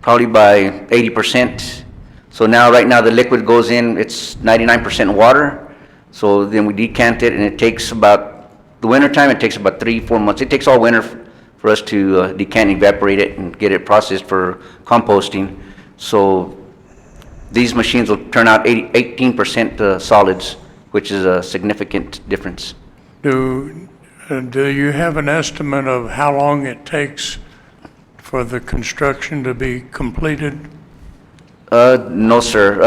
N: probably by 80%. So now, right now, the liquid goes in, it's 99% water. So then we decant it, and it takes about, the winter time, it takes about 3-4 months. It takes all winter for us to decant, evaporate it, and get it processed for composting. So these machines will turn out 18% solids, which is a significant difference.
K: Do you have an estimate of how long it takes for the construction to be completed?
N: No, sir.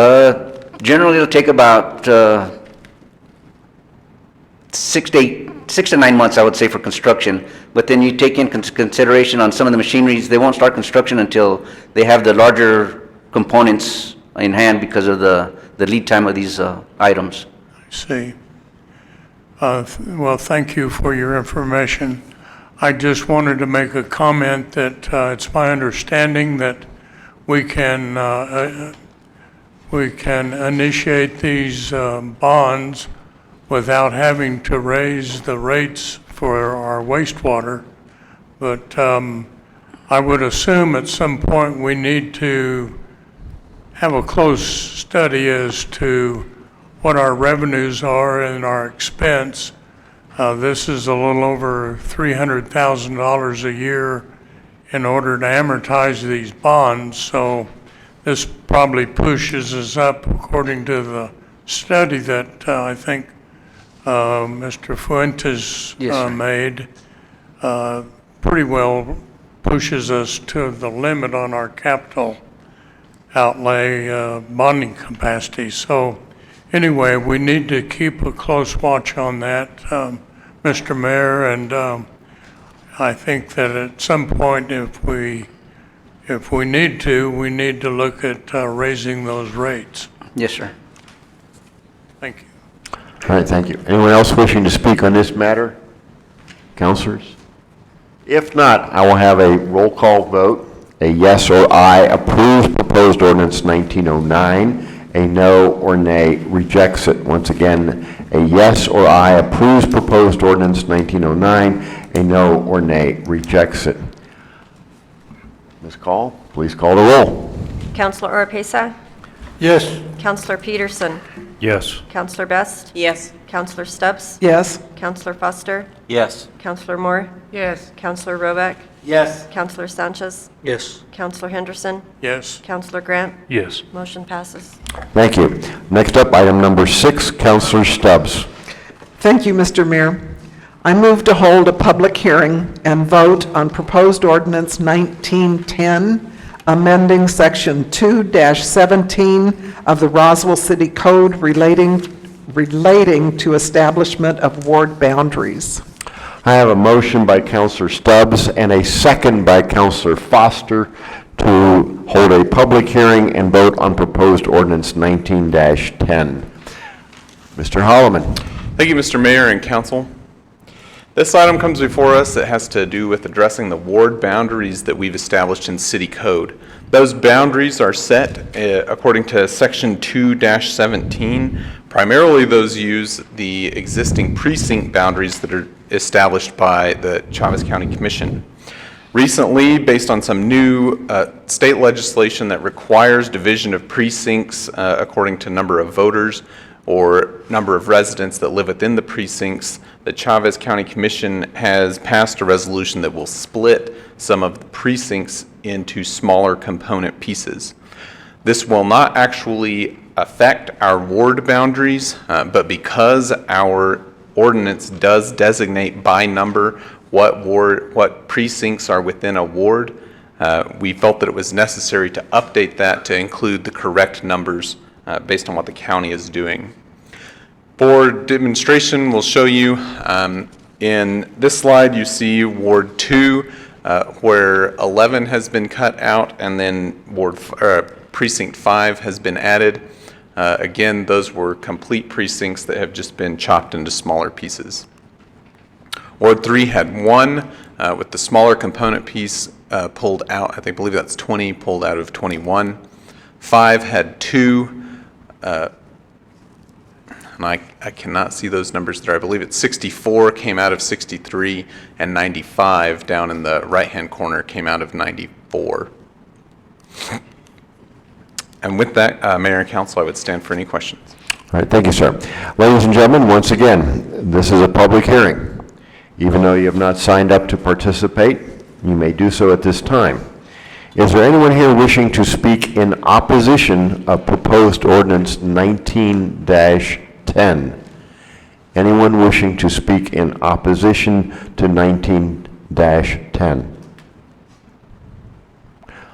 N: Generally, it'll take about 6 to 9 months, I would say, for construction. But then you take in consideration on some of the machineries, they won't start construction until they have the larger components in hand because of the lead time of these items.
K: I see. Well, thank you for your information. I just wanted to make a comment that it's my understanding that we can initiate these bonds without having to raise the rates for our wastewater. But I would assume at some point we need to have a close study as to what our revenues are and our expense. This is a little over $300,000 a year in order to amortize these bonds, so this probably pushes us up, according to the study that I think Mr. Fuentes
N: Yes, sir.
K: made, pretty well pushes us to the limit on our capital outlay bonding capacity. So anyway, we need to keep a close watch on that, Mr. Mayor, and I think that at some point, if we need to, we need to look at raising those rates.
N: Yes, sir.
K: Thank you.
A: All right, thank you. Anyone else wishing to speak on this matter? Counselors? If not, I will have a roll call vote. A yes or aye approves proposed ordinance 1909. A no or nay rejects it. Once again, a yes or aye approves proposed ordinance 1909. A no or nay rejects it. Ms. Call, please call the roll.
B: Counselor Oropesa?
I: Yes.
B: Counselor Peterson?
Q: Yes.
B: Counselor Best?
C: Yes.
B: Counselor Stubbs?
E: Yes.
B: Counselor Foster?
G: Yes.
B: Counselor Moore?
L: Yes.
B: Counselor Robeck?
H: Yes.
B: Counselor Sanchez?
H: Yes.
B: Counselor Henderson?
K: Yes.
B: Counselor Grant?
Q: Yes.
B: Motion passes.
A: Thank you. Next up, item number 6, Counselor Stubbs.
E: Thank you, Mr. Mayor. I move to hold a public hearing and vote on proposed ordinance 1910, amending Section 2-17 of the Roswell City Code relating to establishment of ward boundaries.
A: I have a motion by Counselor Stubbs and a second by Counselor Foster to hold a public hearing and vote on proposed ordinance 19-10. Mr. Holloman.
J: Thank you, Mr. Mayor and Council. This item comes before us that has to do with addressing the ward boundaries that we've established in city code. Those boundaries are set according to Section 2-17. Primarily, those use the existing precinct boundaries that are established by the Chavez County Commission. Recently, based on some new state legislation that requires division of precincts according to number of voters or number of residents that live within the precincts, the Chavez County Commission has passed a resolution that will split some of the precincts into smaller component pieces. This will not actually affect our ward boundaries, but because our ordinance does designate by number what precincts are within a ward, we felt that it was necessary to update that to include the correct numbers based on what the county is doing. For demonstration, we'll show you in this slide, you see Ward 2, where 11 has been cut out, and then Precinct 5 has been added. Again, those were complete precincts that have just been chopped into smaller pieces. Ward 3 had 1 with the smaller component piece pulled out. I believe that's 20 pulled out of 21. 5 had 2. And I cannot see those numbers there. I believe it's 64 came out of 63, and 95 down in the right-hand corner came out of 94. And with that, Mayor and Council, I would stand for any questions.
A: All right, thank you, sir. Ladies and gentlemen, once again, this is a public hearing. Even though you have not signed up to participate, you may do so at this time. Is there anyone here wishing to speak in opposition of proposed ordinance 19-10? Anyone wishing to speak in opposition to 19-10?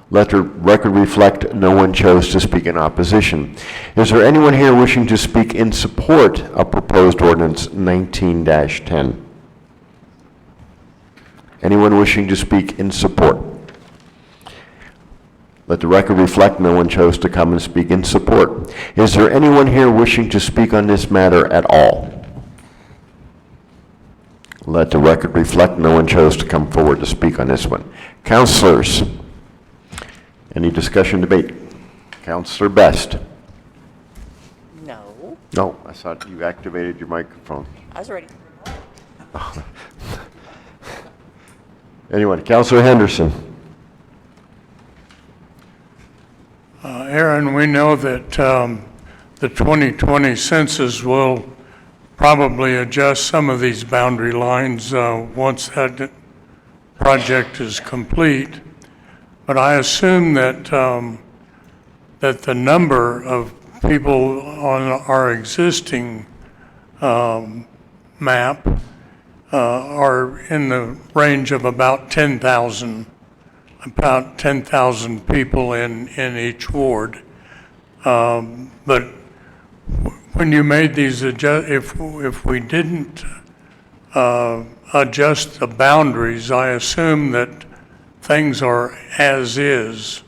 A: Let the record reflect no one chose to speak in opposition. Is there anyone here wishing to speak in support of proposed ordinance 19-10? Anyone wishing to speak in support? Let the record reflect no one chose to come and speak in support. Is there anyone here wishing to speak on this matter at all? Let the record reflect no one chose to come forward to speak on this one. Councilors, any discussion, debate? Councilor Best?
C: No.
A: No, I thought you activated your microphone.
C: I was ready.
A: Anyone? Councilor Henderson?
K: And we know that the 2020 census will probably adjust some of these boundary lines once that project is complete. But I assume that, that the number of people on our existing map are in the range of about 10,000 people in each ward. But when you made these if we didn't adjust the boundaries, I assume that things are as is,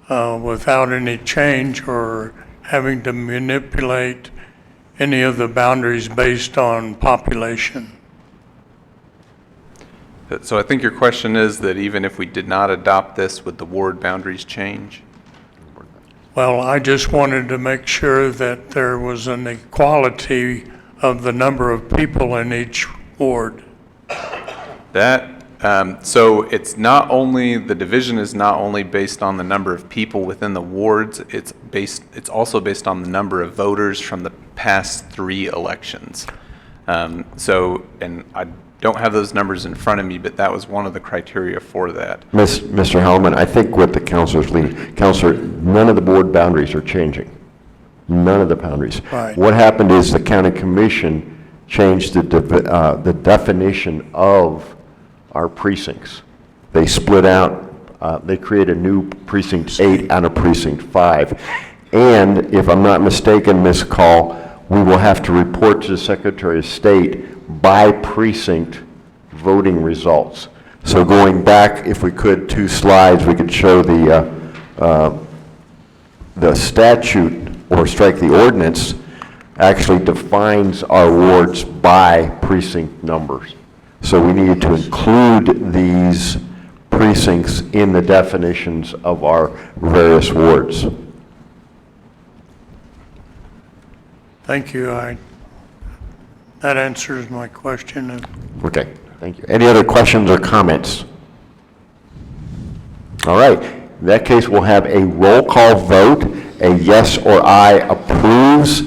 K: without any change or having to manipulate any of the boundaries based on population.
J: So I think your question is that even if we did not adopt this, would the ward boundaries change?
K: Well, I just wanted to make sure that there was an equality of the number of people in each ward.
J: So it's not only, the division is not only based on the number of people within the wards, it's also based on the number of voters from the past 3 elections. And I don't have those numbers in front of me, but that was one of the criteria for that.
A: Mr. Hellman, I think what the counselor's leading, Counselor, none of the board boundaries are changing. None of the boundaries.
K: Right.
A: What happened is the county commission changed the definition of our precincts. They split out, they created a new precinct 8 and a precinct 5. And if I'm not mistaken, Ms. Call, we will have to report to the Secretary of State by precinct voting results. So going back, if we could, 2 slides, we could show the statute, or strike the ordinance, actually defines our wards by precinct numbers. So we needed to include these precincts in the definitions of our various wards.
K: Thank you. That answers my question.
A: Okay, thank you. Any other questions or comments? All right, in that case, we'll have a roll call vote. A yes or aye approves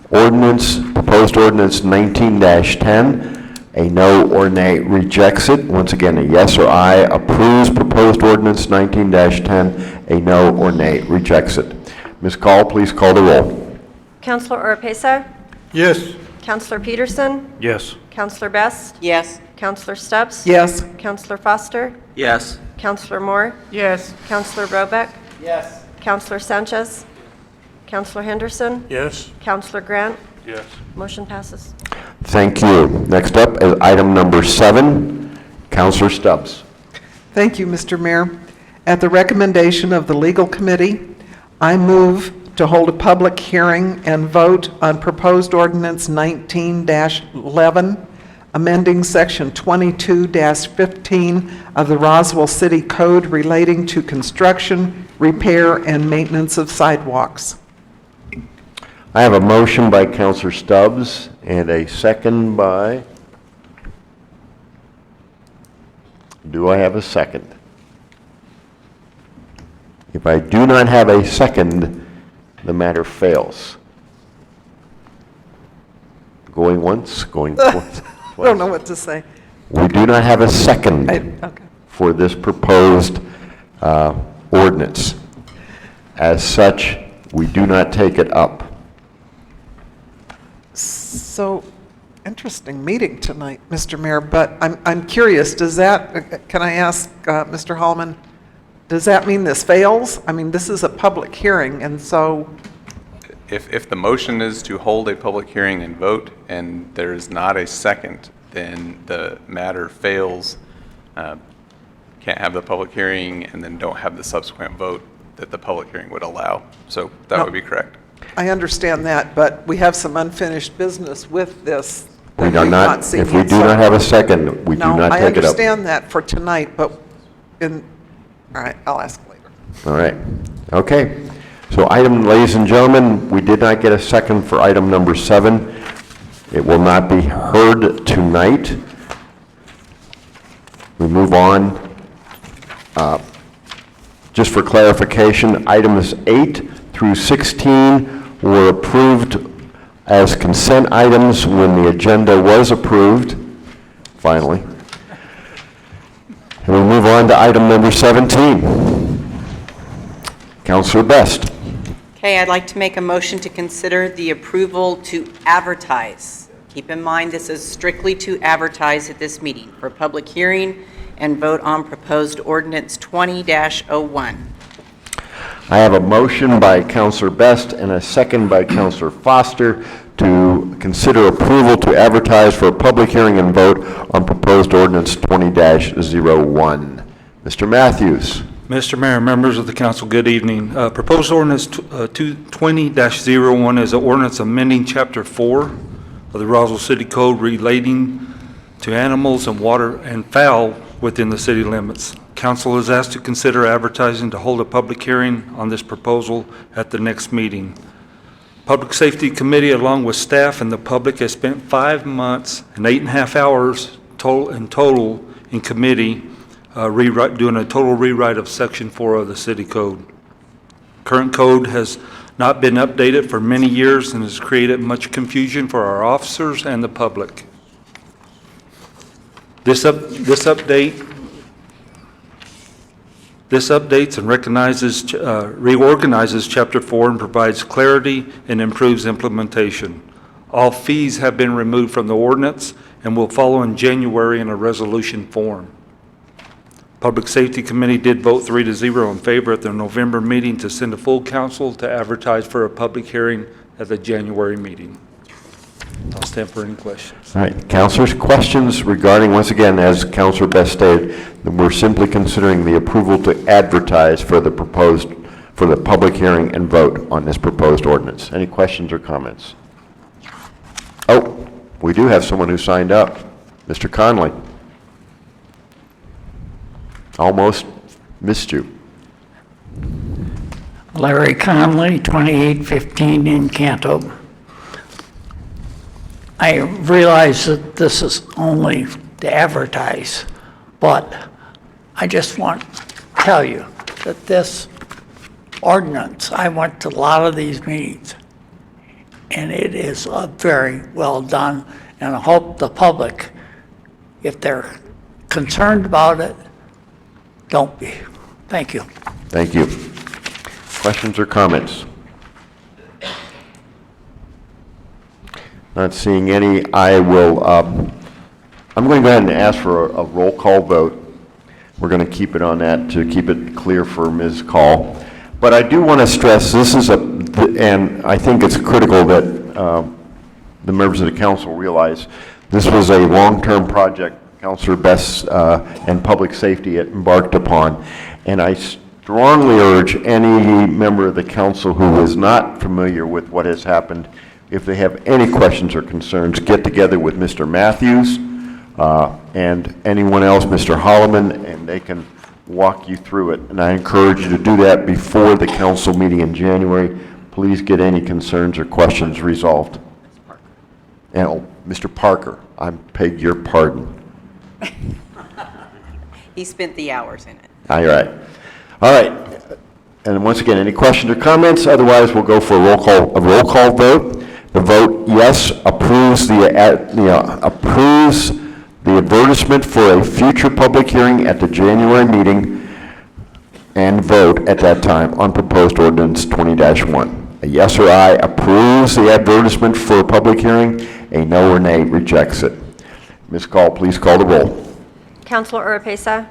A: proposed ordinance 19-10. A no or nay rejects it. Once again, a yes or aye approves proposed ordinance 19-10. A no or nay rejects it. Ms. Call, please call the roll.
B: Counselor Oropesa?
I: Yes.
B: Counselor Peterson?
M: Yes.
B: Counselor Best?
C: Yes.
B: Counselor Stubbs?
E: Yes.
B: Counselor Foster?
G: Yes.
B: Counselor Moore?
L: Yes.
B: Counselor Robeck?
C: Yes.
B: Counselor Sanchez? Counselor Henderson?
K: Yes.
B: Counselor Grant?
Q: Yes.
B: Motion passes.
A: Thank you. Next up is item number 7, Counselor Stubbs.
E: Thank you, Mr. Mayor. At the recommendation of the Legal Committee, I move to hold a public hearing and vote on proposed ordinance 19-11, amending section 22-15 of the Roswell City Code relating to construction, repair, and maintenance of sidewalks.
A: I have a motion by Counselor Stubbs and a second by, do I have a second? If I do not have a second, the matter fails. Going once, going twice.
E: I don't know what to say.
A: We do not have a second
E: Okay.
A: for this proposed ordinance. As such, we do not take it up.
E: So, interesting meeting tonight, Mr. Mayor, but I'm curious, does that, can I ask Mr. Hallman, does that mean this fails? I mean, this is a public hearing, and so...
J: If the motion is to hold a public hearing and vote, and there is not a second, then the matter fails. Can't have the public hearing and then don't have the subsequent vote that the public hearing would allow. So that would be correct.
E: I understand that, but we have some unfinished business with this.
A: We
E: that
A: do
E: we've
A: not,
E: seen
A: if we
E: yet,
A: do
E: so-
A: not have a second, we do
E: No,
A: not
E: I
A: take it up.
E: understand that for tonight, but all right, I'll ask later.
A: All right, okay. So item, ladies and gentlemen, we did not get a second for item number 7. It will not be heard tonight. We move on. Just for clarification, items 8 through 16 were approved as consent items when the agenda was approved, finally. And we move on to item number 17. Counselor Best.
C: Okay, I'd like to make a motion to consider the approval to advertise. Keep in mind, this is strictly to advertise at this meeting for public hearing and vote on proposed ordinance 20-01.
A: I have a motion by Counselor Best and a second by Counselor Foster to consider approval to advertise for a public hearing and vote on proposed ordinance 20-01. Mr. Matthews.
F: Mr. Mayor, members of the council, good evening. Proposed ordinance 20-01 is an ordinance amending Chapter 4 of the Roswell City Code relating to animals and water and fowl within the city limits. Council is asked to consider advertising to hold a public hearing on this proposal at the next meeting. Public Safety Committee, along with staff and the public, has spent 5 months and 8.5 hours total in committee doing a total rewrite of Section 4 of the City Code. Current code has not been updated for many years and has created much confusion for our officers and the public. This updates and reorganizes Chapter 4 and provides clarity and improves implementation. All fees have been removed from the ordinance and will follow in January in a resolution form. Public Safety Committee did vote 3-0 in favor at their November meeting to send a full council to advertise for a public hearing at the January meeting. I'll stand for any questions.
A: All right, councilors, questions regarding, once again, as Councilor Best stated, that we're simply considering the approval to advertise for the public hearing and vote on this proposed ordinance. Any questions or comments? Oh, we do have someone who signed up. Mr. Conley. Almost missed you.
V: Larry Conley, 2815 in Canto. I realize that this is only to advertise, but I just want to tell you that this ordinance, I went to a lot of these meetings, and it is very well done, and I hope the public, if they're concerned about it, don't be. Thank you.
A: Thank you. Questions or comments? Not seeing any. I'm going to go ahead and ask for a roll call vote. We're going to keep it on that to keep it clear for Ms. Call. But I do want to stress this is and I think it's critical that the members of the council realize this was a long-term project Councilor Best and Public Safety embarked upon. And I strongly urge any member of the council who is not familiar with what has happened, if they have any questions or concerns, get together with Mr. Matthews and anyone else, Mr. Holloman, and they can walk you through it. And I encourage you to do that before the council meeting in January. Please get any concerns or questions resolved. And Mr. Parker, I beg your pardon.
C: He spent the hours in it.
A: All right. All right. And once again, any questions or comments? Otherwise, we'll go for a roll call vote. The vote, yes, approves the advertisement for a future public hearing at the January meeting and vote at that time on proposed ordinance 20-1. A yes or aye approves the advertisement for a public hearing. A no or nay rejects it. Ms. Call, please call the roll.
B: Counselor Oropesa?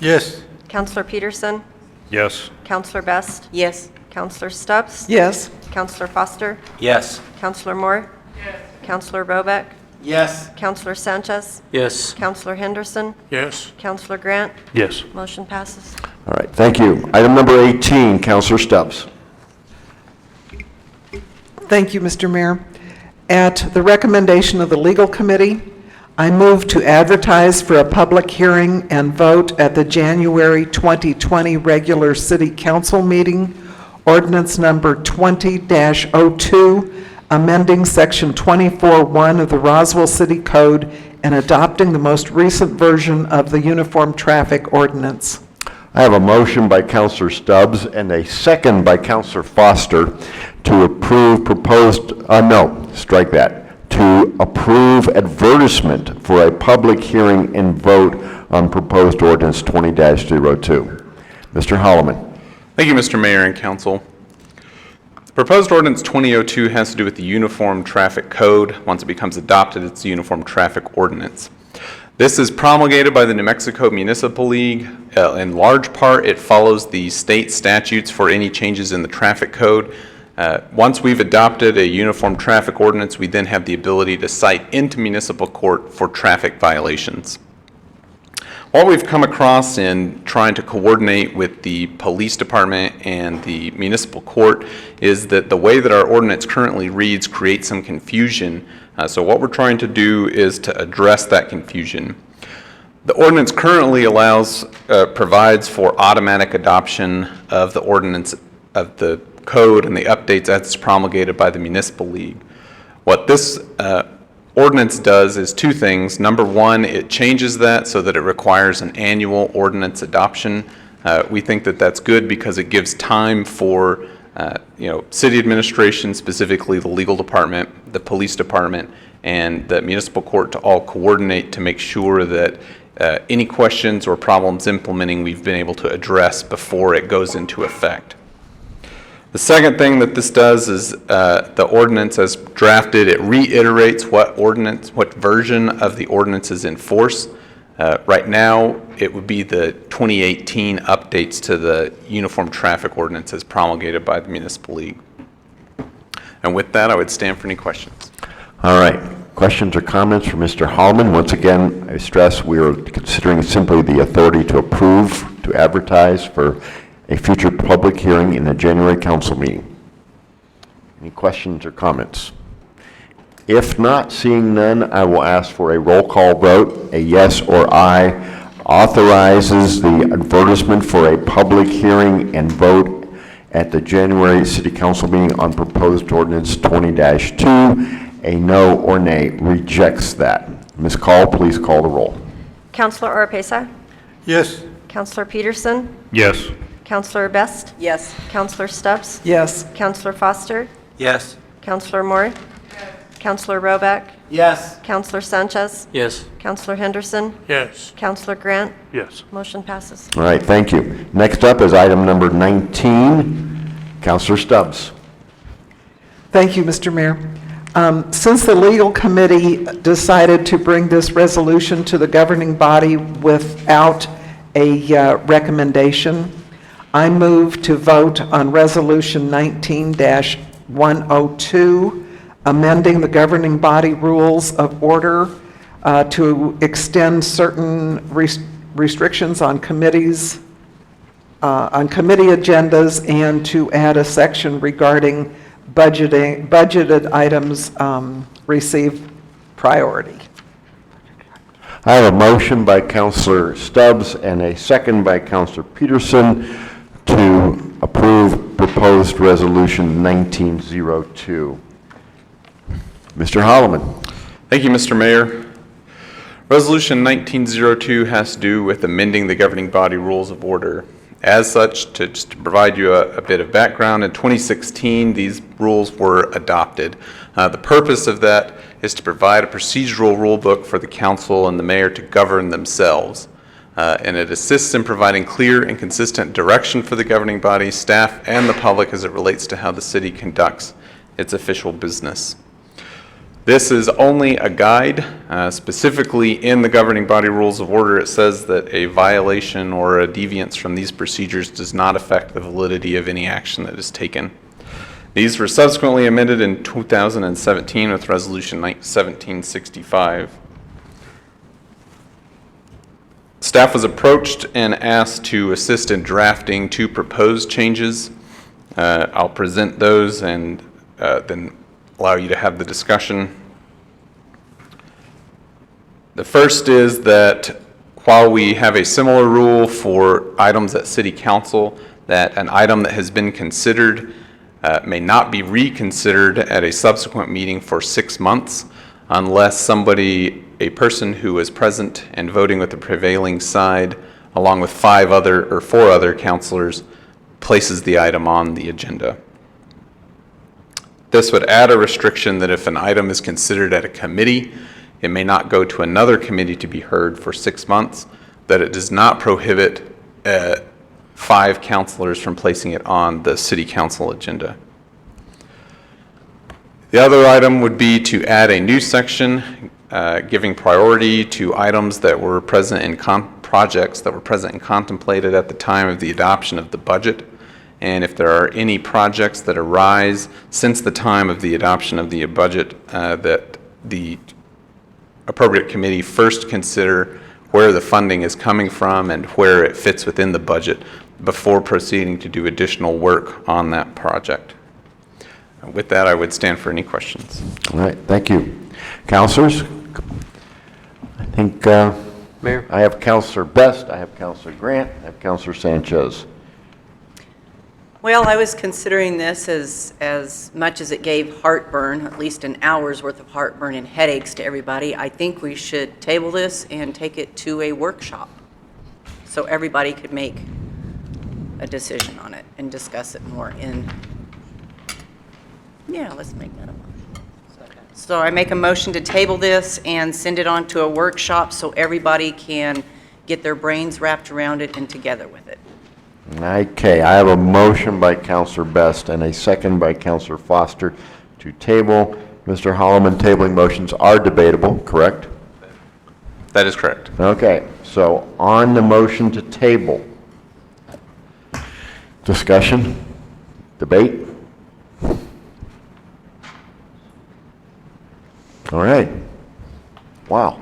I: Yes.
B: Counselor Peterson?
Q: Yes.
B: Counselor Best?
C: Yes.
B: Counselor Stubbs?
E: Yes.
B: Counselor Foster?
G: Yes.
B: Counselor Moore? Yes. Counselor Robeck?
G: Yes.
B: Counselor Sanchez?
H: Yes.
B: Counselor Henderson?
K: Yes.
B: Counselor Grant?
Q: Yes.
B: Motion passes.
A: All right, thank you. Item number 18, Counselor Stubbs.
E: Thank you, Mr. Mayor. At the recommendation of the Legal Committee, I move to advertise for a public hearing and vote at the January 2020 regular City Council meeting, ordinance number 20-02, amending Section 24-1 of the Roswell City Code and adopting the most recent version of the Uniform Traffic Ordinance.
A: I have a motion by Counselor Stubbs and a second by Counselor Foster to approve strike that, to approve advertisement for a public hearing and vote on proposed ordinance 20-02. Mr. Holloman.
J: Thank you, Mr. Mayor and Council. The proposed ordinance 2002 has to do with the Uniform Traffic Code. Once it becomes adopted, it's the Uniform Traffic Ordinance. This is promulgated by the New Mexico Municipal League. In large part, it follows the state statutes for any changes in the traffic code. Once we've adopted a uniform traffic ordinance, we then have the ability to cite into municipal court for traffic violations. What we've come across in trying to coordinate with the police department and the municipal court is that the way that our ordinance currently reads creates some confusion. So what we're trying to do is to address that confusion. The ordinance currently provides for automatic adoption of the ordinance of the code and the updates as it's promulgated by the municipal league. What this ordinance does is two things. Number one, it changes that so that it requires an annual ordinance adoption. We think that that's good because it gives time for city administration, specifically the legal department, the police department, and the municipal court to all coordinate to make sure that any questions or problems implementing we've been able to address before it goes into effect. The second thing that this does is the ordinance as drafted, it reiterates what version of the ordinance is in force. Right now, it would be the 2018 updates to the Uniform Traffic Ordinance as promulgated by the Municipal League. And with that, I would stand for any questions.
A: All right. Questions or comments from Mr. Hallman? Once again, I stress we are considering simply the authority to approve, to advertise for a future public hearing in the January council meeting. Any questions or comments? If not, seeing none, I will ask for a roll call vote. A yes or aye authorizes the advertisement for a public hearing and vote at the January City Council meeting on proposed ordinance 20-2. A no or nay rejects that. Ms. Call, please call the roll.
B: Counselor Oropesa?
I: Yes.
B: Counselor Peterson?
Q: Yes.
B: Counselor Best?
C: Yes.
B: Counselor Stubbs?
E: Yes.
B: Counselor Foster?
H: Yes.
B: Counselor Moore? Counselor Roback?
H: Yes.
B: Counselor Sanchez?
H: Yes.
B: Counselor Henderson?
K: Yes.
B: Counselor Grant?
Q: Yes.
B: Motion passes.
A: All right, thank you. Next up is item number 19. Counselor Stubbs.
E: Thank you, Mr. Mayor. Since the legal committee decided to bring this resolution to the governing body without a recommendation, I move to vote on Resolution 19-102, amending the governing body rules of order to extend certain restrictions on committees, on committee agendas, and to add a section regarding budgeted items receive priority.
A: I have a motion by Counselor Stubbs and a second by Counselor Peterson to approve proposed resolution 1902. Mr. Holloman.
J: Thank you, Mr. Mayor. Resolution 1902 has to do with amending the governing body rules of order. As such, just to provide you a bit of background, in 2016, these rules were adopted. The purpose of that is to provide a procedural rule book for the council and the mayor to govern themselves. And it assists in providing clear and consistent direction for the governing body, staff, and the public as it relates to how the city conducts its official business. This is only a guide. Specifically in the governing body rules of order, it says that a violation or a deviance from these procedures does not affect the validity of any action that is taken. These were subsequently amended in 2017 with Resolution 1765. Staff was approached and asked to assist in drafting two proposed changes. I'll present those and then allow you to have the discussion. The first is that while we have a similar rule for items at City Council, that an item that has been considered may not be reconsidered at a subsequent meeting for 6 months unless a person who is present and voting with the prevailing side along with four other counselors, places the item on the agenda. This would add a restriction that if an item is considered at a committee, it may not go to another committee to be heard for 6 months, that it does not prohibit 5 counselors from placing it on the city council agenda. The other item would be to add a new section giving priority to items that were present in projects that were present and contemplated at the time of the adoption of the budget. And if there are any projects that arise since the time of the adoption of the budget, that the appropriate committee first consider where the funding is coming from and where it fits within the budget before proceeding to do additional work on that project. With that, I would stand for any questions.
A: All right, thank you. Councilors? I think
G: Mayor?
A: I have Councilor Best, I have Councilor Grant, I have Councilor Sanchez.
C: Well, I was considering this as much as it gave heartburn, at least an hour's worth of heartburn and headaches to everybody. I think we should table this and take it to a workshop so everybody could make a decision on it and discuss it more in. Yeah, let's make that a motion. So I make a motion to table this and send it on to a workshop so everybody can get their brains wrapped around it and together with it.
A: Okay, I have a motion by Councilor Best and a second by Councilor Foster to table. Mr. Holloman, tabling motions are debatable, correct?
J: That is correct.
A: Okay, so on the motion to table, discussion, debate? All right. Wow.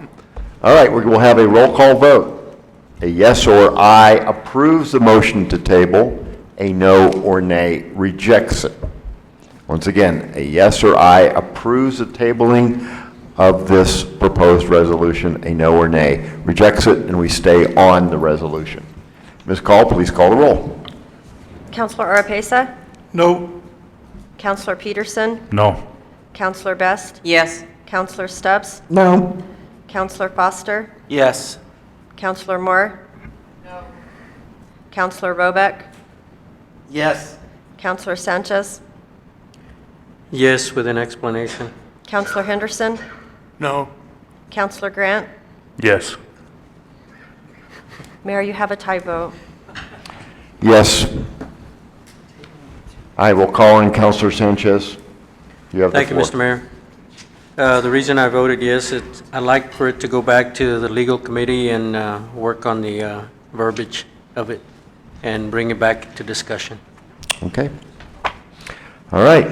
A: All right, we'll have a roll call vote. A yes or aye approves the motion to table. A no or nay rejects it. Once again, a yes or aye approves the tabling of this proposed resolution. A no or nay rejects it, and we stay on the resolution. Ms. Call, please call the roll.
B: Counselor Oropesa?
I: No.
B: Counselor Peterson?
M: No.
B: Counselor Best?
C: Yes.
B: Counselor Stubbs?
E: No.
B: Counselor Foster?
G: Yes.
B: Counselor Moore? No. Counselor Robeck?
G: Yes.
B: Counselor Sanchez?
H: Yes, with an explanation.
B: Counselor Henderson?
K: No.
B: Counselor Grant?
Q: Yes.
B: Mayor, you have a tie vote.
A: Yes. I will call on Councilor Sanchez. You have the
H: Thank you,
A: floor.
H: Mr. Mayor. The reason I voted yes, I'd like for it to go back to the legal committee and work on the verbiage of it and bring it back to discussion.
A: Okay. All right.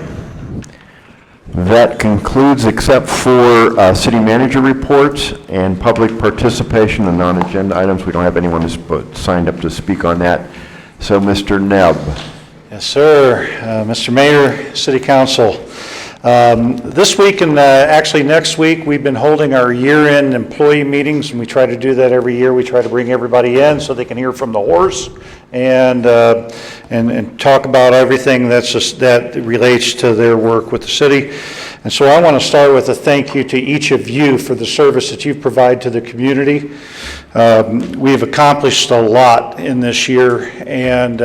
A: That concludes, except for city manager reports and public participation in non-agenda items. We don't have anyone signed up to speak on that. So, Mr. Nebb.
M: Yes, sir. Mr. Mayor, City Council. This week and actually next week, we've been holding our year-end employee meetings, and we try to do that every year. We try to bring everybody in so they can hear from the horse and talk about everything that relates to their work with the city. And so I want to start with a thank you to each of you for the service that you've provided to the community. We've accomplished a lot in this year, and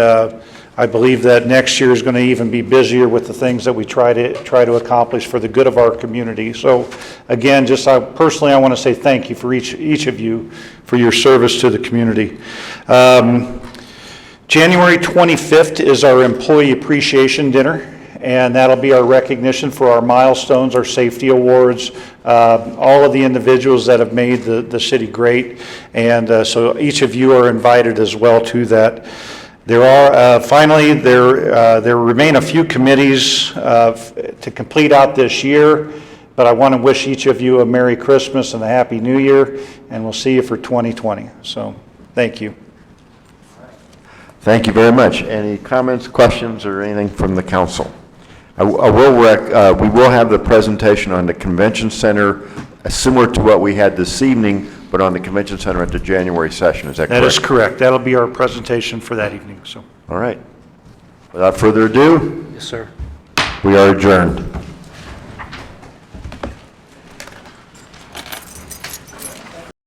M: I believe that next year is going to even be busier with the things that we try to accomplish for the good of our community. So again, personally, I want to say thank you for each of you for your service to the community. January 25th is our Employee Appreciation Dinner, and that'll be our recognition for our milestones, our safety awards, all of the individuals that have made the city great. And so each of you are invited as well to that. There are, finally, there remain a few committees to complete out this year, but I want to wish each of you a Merry Christmas and a Happy New Year, and we'll see you for 2020. So, thank you.
A: Thank you very much. Any comments, questions, or anything from the council? We will have the presentation on the convention center, similar to what we had this evening, but on the convention center at the January session. Is that correct?
M: That is correct. That'll be our presentation for that evening. So.
A: All right. Without further ado.
H: Yes, sir.
A: We are adjourned.